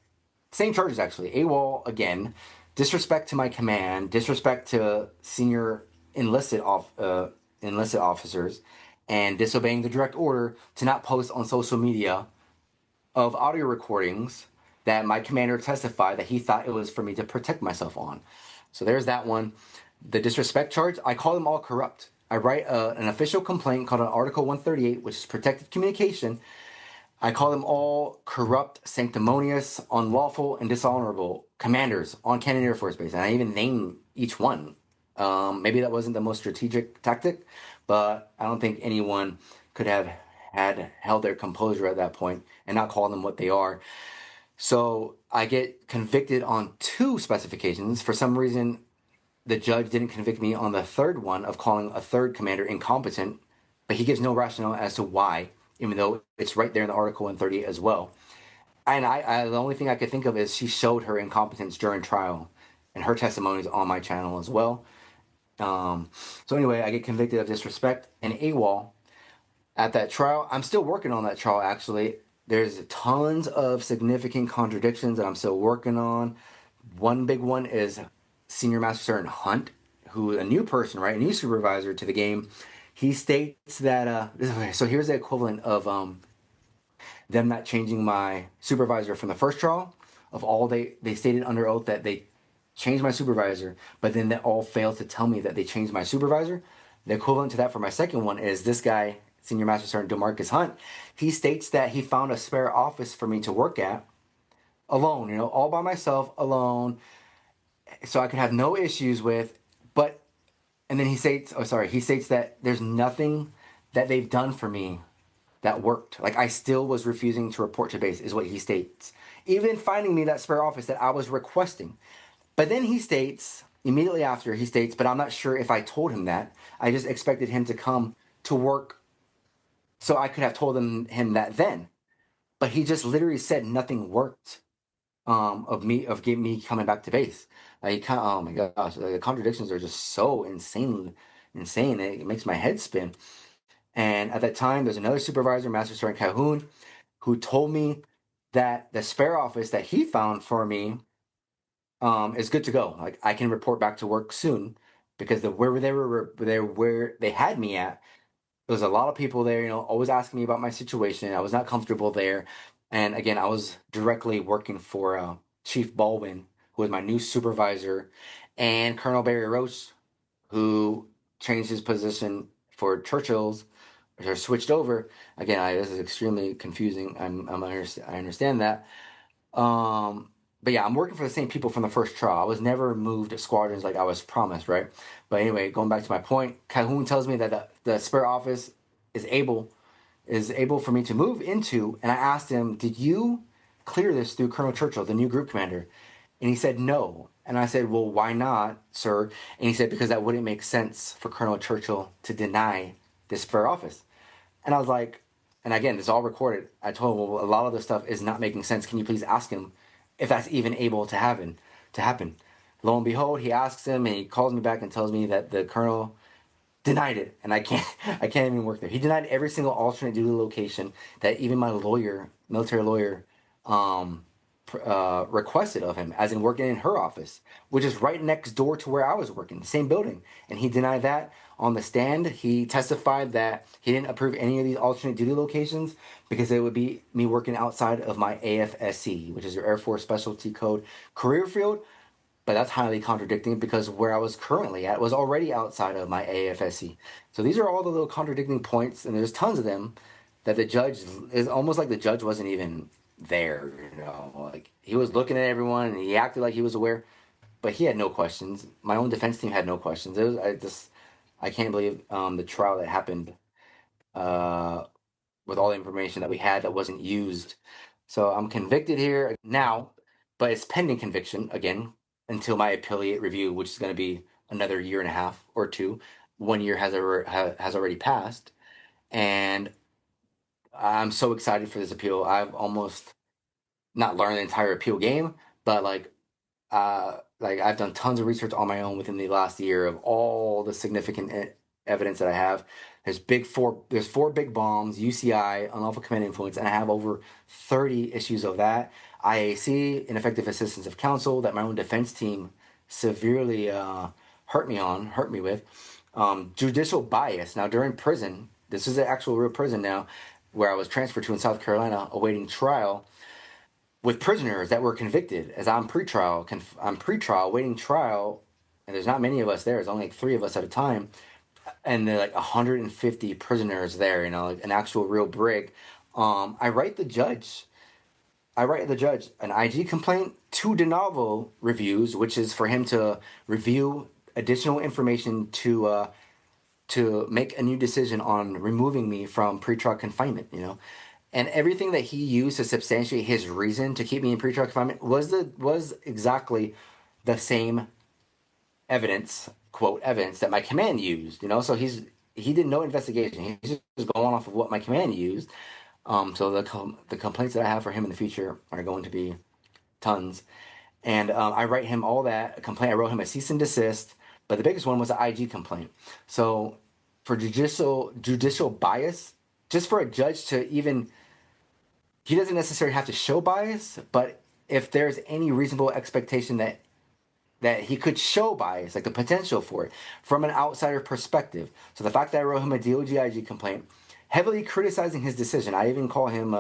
same charges actually, AWOL again, disrespect to my command, disrespect to senior enlisted officers, and disobeying the direct order to not post on social media of audio recordings that my commander testified that he thought it was for me to protect myself on. So there's that one. The disrespect charge, I call them all corrupt. I write an official complaint called an Article 138, which is protected communication. I call them all corrupt, sanctimonious, unlawful, and dishonorable commanders on Cannon Air Force Base. And I even name each one. Maybe that wasn't the most strategic tactic, but I don't think anyone could have held their composure at that point and not call them what they are. So I get convicted on 2 specifications. For some reason, the judge didn't convict me on the third one of calling a third commander incompetent, but he gives no rationale as to why, even though it's right there in the Article 138 as well. And I the only thing I could think of is she showed her incompetence during trial, and her testimony is on my channel as well. So anyway, I get convicted of disrespect and AWOL at that trial. I'm still working on that trial, actually. There's tons of significant contradictions that I'm still working on. One big one is Senior Master Sergeant Hunt, who a new person, right, a new supervisor to the game. He states that, so here's the equivalent of them not changing my supervisor from the first trial. Of all they stated under oath that they changed my supervisor, but then they all failed to tell me that they changed my supervisor. The equivalent to that for my second one is this guy, Senior Master Sergeant DeMarcus Hunt. He states that he found a spare office for me to work at alone, all by myself, alone, so I could have no issues with, and then he states that there's nothing that they've done for me that worked. Like, I still was refusing to report to base, is what he states. Even finding me that spare office that I was requesting. But then he states, immediately after, but I'm not sure if I told him that. I just expected him to come to work so I could have told him that then. But he just literally said nothing worked of me coming back to base. Like, oh my gosh, the contradictions are just so insane. It makes my head spin. And at that time, there's another supervisor, Master Sergeant Calhoun, who told me that the spare office that he found for me is good to go. Like, I can report back to work soon, because where they had me at, there was a lot of people there, always asking me about my situation. I was not comfortable there. And again, I was directly working for Chief Baldwin, who was my new supervisor, and Colonel Barry Roach, who changed his position for Churchill's, or switched over. Again, this is extremely confusing. I understand that. But yeah, I'm working for the same people from the first trial. I was never moved squadrons like I was promised, right? But anyway, going back to my point, Calhoun tells me that the spare office is able for me to move into, and I asked him, did you clear this through Colonel Churchill, the new group commander? And he said no. And I said, well, why not, sir? And he said, because that wouldn't make sense for Colonel Churchill to deny this spur office. And I was like, and again, this is all recorded. I told him, well, a lot of this stuff is not making sense. Can you please ask him if that's even able to happen? Lo and behold, he asks him, and he calls me back and tells me that the colonel denied it, and I can't even work there. He denied every single alternate duty location that even my lawyer, military lawyer, um, requested of him, as in working in her office, which is right next door to where I was working, the same building. And he denied that on the stand. He testified that he didn't approve any of these alternate duty locations because it would be me working outside of my AFSC, which is your Air Force Specialty Code career field. But that's highly contradicting because where I was currently at was already outside of my AFSC. So these are all the little contradicting points, and there's tons of them that the judge is almost like the judge wasn't even there. Like he was looking at everyone and he acted like he was aware, but he had no questions. My own defense team had no questions. I can't believe the trial that happened uh, with all the information that we had that wasn't used. So I'm convicted here now, but it's pending conviction again until my appellate review, which is going to be another year and a half or two. 1 year has already passed, and I'm so excited for this appeal. I've almost not learned the entire appeal game, but like I've done tons of research on my own within the last year of all the significant evidence that I have. There's four big bombs, UCI, unlawful command influence, and I have over 30 issues of that. IAC, ineffective assistance of counsel, that my own defense team severely hurt me with. Judicial bias. Now during prison, this is an actual real prison now, where I was transferred to in South Carolina, awaiting trial with prisoners that were convicted. As I'm pretrial, waiting trial, and there's not many of us there. There's only like 3 of us at a time, and there are like 150 prisoners there. Like an actual real brig. I write the judge an IG complaint, 2 de novo reviews, which is for him to review additional information to make a new decision on removing me from pretrial confinement. And everything that he used to substantiate his reason to keep me in pretrial confinement was exactly the same evidence, quote, evidence that my command used. So he did no investigation. He's just going off of what my command used. So the complaints that I have for him in the future are going to be tons. And I write him all that complaint. I wrote him a cease and desist, but the biggest one was an IG complaint. So for judicial bias, just for a judge to even, he doesn't necessarily have to show bias, but if there's any reasonable expectation that he could show bias, like the potential for it, from an outsider perspective. So the fact that I wrote him a DOJ IG complaint, heavily criticizing his decision, I even call him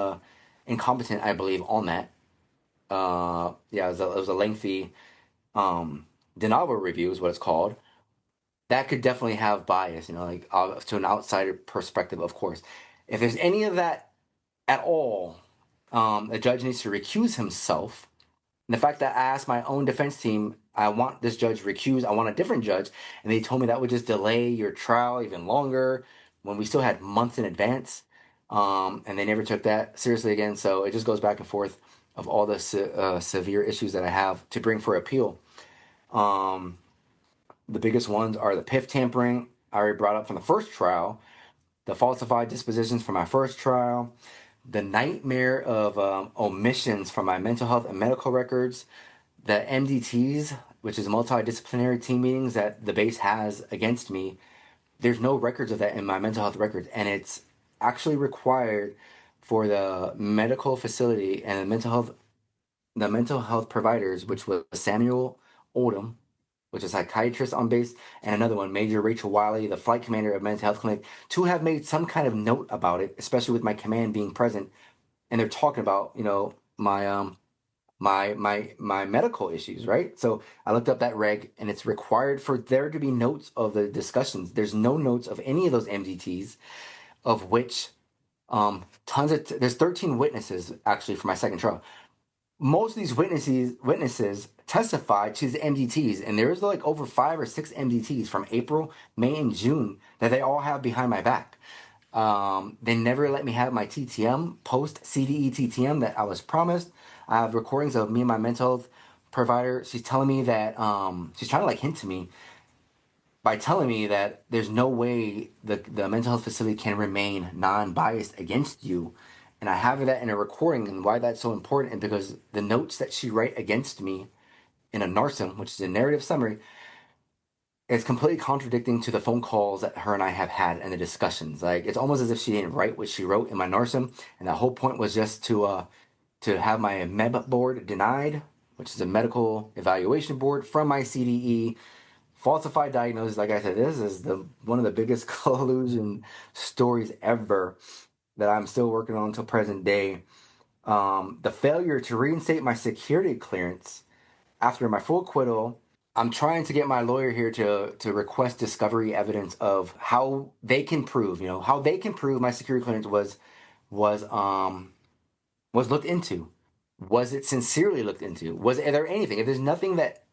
incompetent, I believe, on that. It was a lengthy de novo review is what it's called. That could definitely have bias, to an outsider perspective, of course. If there's any of that at all, the judge needs to recuse himself. And the fact that I asked my own defense team, I want this judge recused, I want a different judge, and they told me that would just delay your trial even longer when we still had months in advance. And they never took that seriously again. So it just goes back and forth of all the severe issues that I have to bring for appeal. The biggest ones are the PIF tampering I already brought up from the first trial, the falsified dispositions from my first trial, the nightmare of omissions from my mental health and medical records, the MDTs, which is multidisciplinary team meetings that the base has against me. There's no records of that in my mental health records, and it's actually required for the medical facility and the mental health providers, which was Samuel Oldham, which is a psychiatrist on base, and another one, Major Rachel Wiley, the flight commander of mental health clinic, to have made some kind of note about it, especially with my command being present, and they're talking about my medical issues, right? So I looked up that reg, and it's required for there to be notes of the discussions. There's no notes of any of those MDTs, of which there's 13 witnesses actually for my second trial. Most of these witnesses testified to the MDTs, and there's like over 5 or 6 MDTs from April, May, and June that they all have behind my back. They never let me have my TTM, post CVE TTM that I was promised. I have recordings of me and my mental health provider. She's telling me that she's trying to like hint to me by telling me that there's no way the mental health facility can remain non-biased against you. And I have that in a recording, and why that's so important, and because the notes that she write against me in a NARSIM, which is a narrative summary, is completely contradicting to the phone calls that her and I have had and the discussions. Like, it's almost as if she didn't write what she wrote in my NARSIM, and the whole point was just to have my MEB board denied, which is a medical evaluation board, from my CDE. Falsified diagnosis, like I said, this is one of the biggest collusion stories ever that I'm still working on until present day. The failure to reinstate my security clearance after my full acquittal. I'm trying to get my lawyer here to request discovery evidence of how they can prove, how they can prove my security clearance was looked into. Was it sincerely looked into? Was there anything? If there's nothing that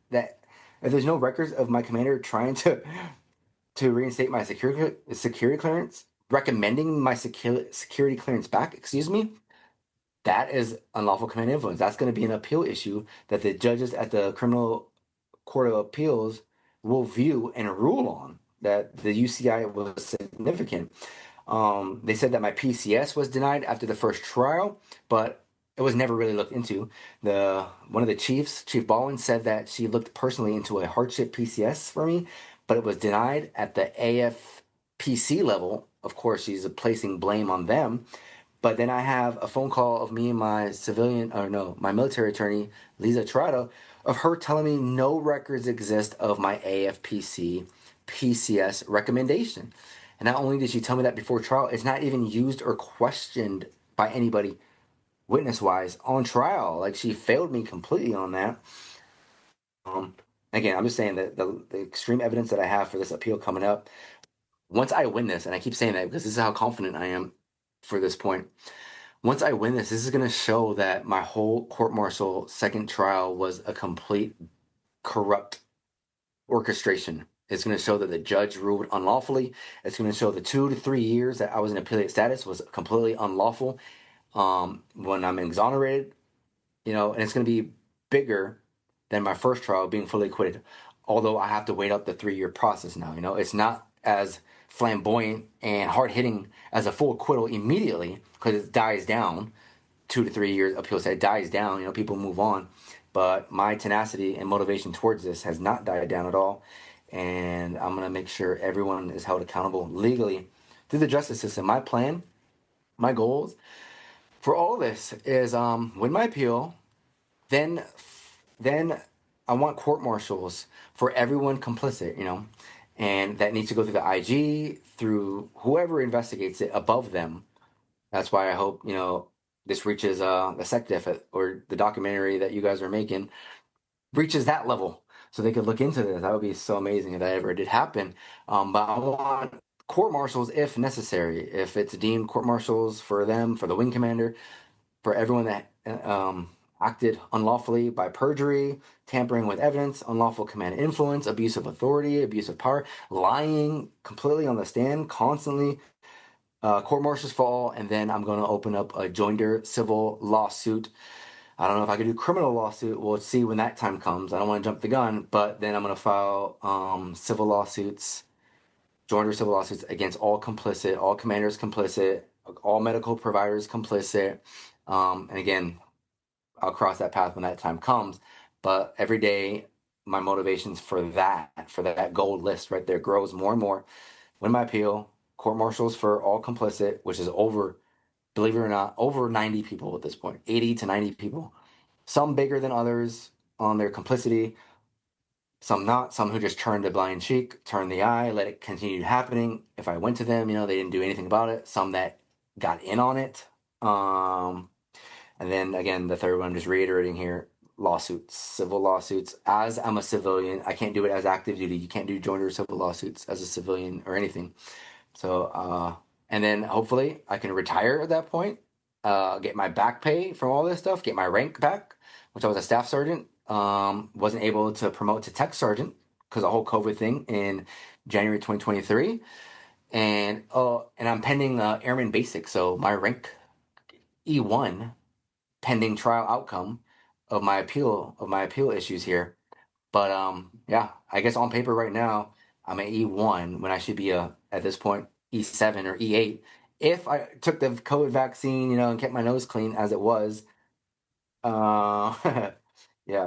if there's no records of my commander trying to reinstate my security clearance, recommending my security clearance back, excuse me, that is unlawful command influence. That's going to be an appeal issue that the judges at the Criminal Court of Appeals will view and rule on. That the UCI was significant. They said that my PCS was denied after the first trial, but it was never really looked into. One of the chiefs, Chief Baldwin, said that she looked personally into a hardship PCS for me, but it was denied at the AFPC level. Of course, she's placing blame on them. But then I have a phone call of me and my my military attorney, Lisa Tirado, of her telling me no records exist of my AFPC PCS recommendation. And not only did she tell me that before trial, it's not even used or questioned by anybody witness-wise on trial. Like, she failed me completely on that. Again, I'm just saying that the extreme evidence that I have for this appeal coming up, once I win this, and I keep saying that because this is how confident I am for this point. Once I win this is going to show that my whole court-martial second trial was a complete corrupt orchestration. It's going to show that the judge ruled unlawfully. It's going to show the 2 to 3 years that I was in appellate status was completely unlawful. When I'm exonerated, and it's going to be bigger than my first trial being fully acquitted. Although I have to wait out the 3-year process now. It's not as flamboyant and hard-hitting as a full acquittal immediately, because it dies down. 2 to 3 years appeal set dies down. People move on. But my tenacity and motivation towards this has not died down at all. And I'm going to make sure everyone is held accountable legally through the justice system. My plan, my goals for all this is win my appeal. Then I want court-martials for everyone complicit, and that needs to go through the IG, through whoever investigates it above them. That's why I hope, this reaches the SecDef or the documentary that you guys are making reaches that level so they could look into this. That would be so amazing if that ever did happen. But I want court-martials if necessary. If it's deemed court-martials for them, for the wing commander, for everyone that acted unlawfully by perjury, tampering with evidence, unlawful command influence, abuse of authority, abuse of power, lying completely on the stand, constantly. Court-martials for all, and then I'm going to open up a joinder civil lawsuit. I don't know if I could do criminal lawsuit. We'll see when that time comes. I don't want to jump the gun, but then I'm going to file civil lawsuits, joinder civil lawsuits against all complicit, all commanders complicit, all medical providers complicit. And again, I'll cross that path when that time comes. But every day, my motivations for that gold list right there grows more and more. Win my appeal, court-martials for all complicit, which is over, believe it or not, over 90 people at this point, 80 to 90 people. Some bigger than others on their complicity, some not, some who just turned a blind cheek, turned the eye, let it continue happening. If I went to them, they didn't do anything about it. Some that got in on it. And then again, the third one, I'm just reiterating here, lawsuits, civil lawsuits. As I'm a civilian, I can't do it as active duty. You can't do joinder civil lawsuits as a civilian or anything. So, and then hopefully I can retire at that point, get my back pay from all this stuff, get my rank back, which I was a staff sergeant. Wasn't able to promote to tech sergeant because of the whole COVID thing in January 2023. And I'm pending Airman Basic. So my rank E1, pending trial outcome, of my appeal issues here. But yeah, I guess on paper right now I'm at E1 when I should be at this point E7 or E8. If I took the COVID vaccine, and kept my nose clean as it was. Yeah,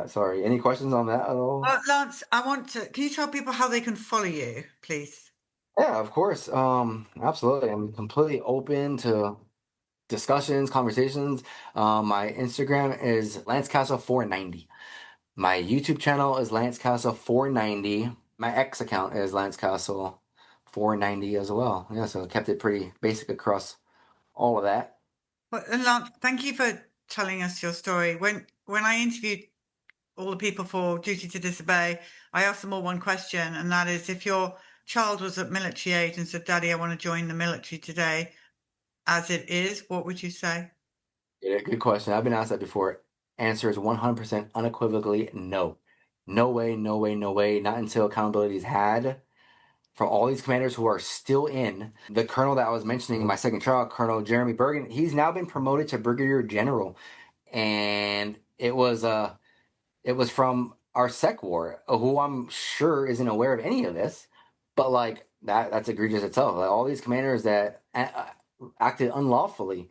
sorry. Any questions on that at all? Lance, can you tell people how they can follow you, please? Yeah, of course. Absolutely. I'm completely open to discussions, conversations. My Instagram is LanceCastle490. My YouTube channel is LanceCastle490. My X account is LanceCastle490 as well. Yeah, so I kept it pretty basic across all of that. Well, and Lance, thank you for telling us your story. When I interviewed all the people for Duty to Disobey, I asked them all one question, and that is, if your child was at military age and said, "Daddy, I want to join the military today," as it is, what would you say? Yeah, good question. I've been asked that before. Answer is 100% unequivocally no. No way, no way, no way. Not until accountability is had from all these commanders who are still in. The colonel that I was mentioning in my second trial, Colonel Jeremy Bergen, he's now been promoted to Brigadier General. And it was from our sec war, who I'm sure isn't aware of any of this. But like that's egregious itself. Like all these commanders that acted unlawfully,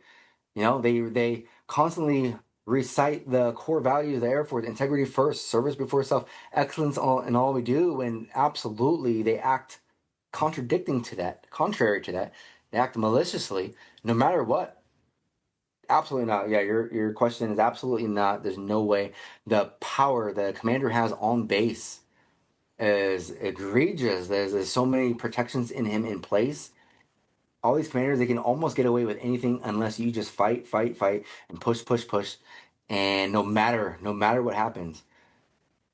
they constantly recite the core values of the Air Force: integrity first, service before self, excellence in all we do, and absolutely they act contrary to that. They act maliciously, no matter what. Absolutely not. Yeah, your question is absolutely not. There's no way. The power the commander has on base is egregious. There's so many protections in him in place. All these commanders, they can almost get away with anything unless you just fight, and push, and no matter what happens,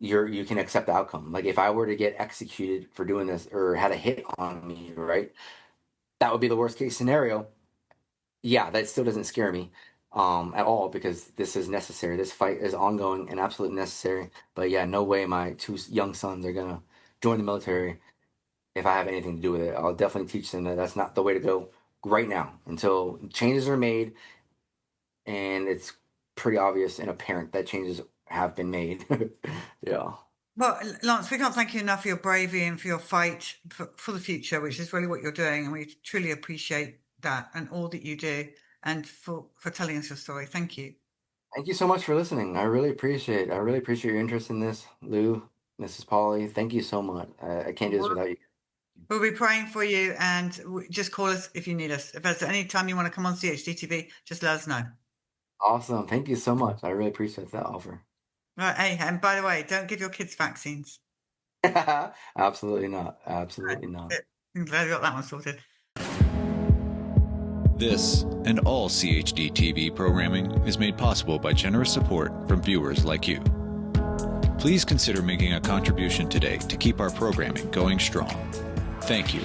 you can accept the outcome. Like if I were to get executed for doing this or had a hit on me, right? That would be the worst case scenario. Yeah, that still doesn't scare me at all, because this is necessary. This fight is ongoing and absolutely necessary. But yeah, no way my two young sons are gonna join the military if I have anything to do with it. I'll definitely teach them that that's not the way to go right now until changes are made, and it's pretty obvious and apparent that changes have been made. Yeah. Well, Lance, we can't thank you enough for your bravery and for your fight for the future, which is really what you're doing. And we truly appreciate that and all that you do, and for telling us your story. Thank you. Thank you so much for listening. I really appreciate your interest in this, Lou, Mrs. Polly. Thank you so much. I can't do this without you. We'll be praying for you, and just call us if you need us. If there's any time you want to come on CHDTV, just let us know. Awesome. Thank you so much. I really appreciate that offer. Right. Hey, and by the way, don't give your kids vaccines. Absolutely not. Absolutely not. I'm glad we got that one sorted. This and all CHDTV programming is made possible by generous support from viewers like you. Please consider making a contribution today to keep our programming going strong. Thank you.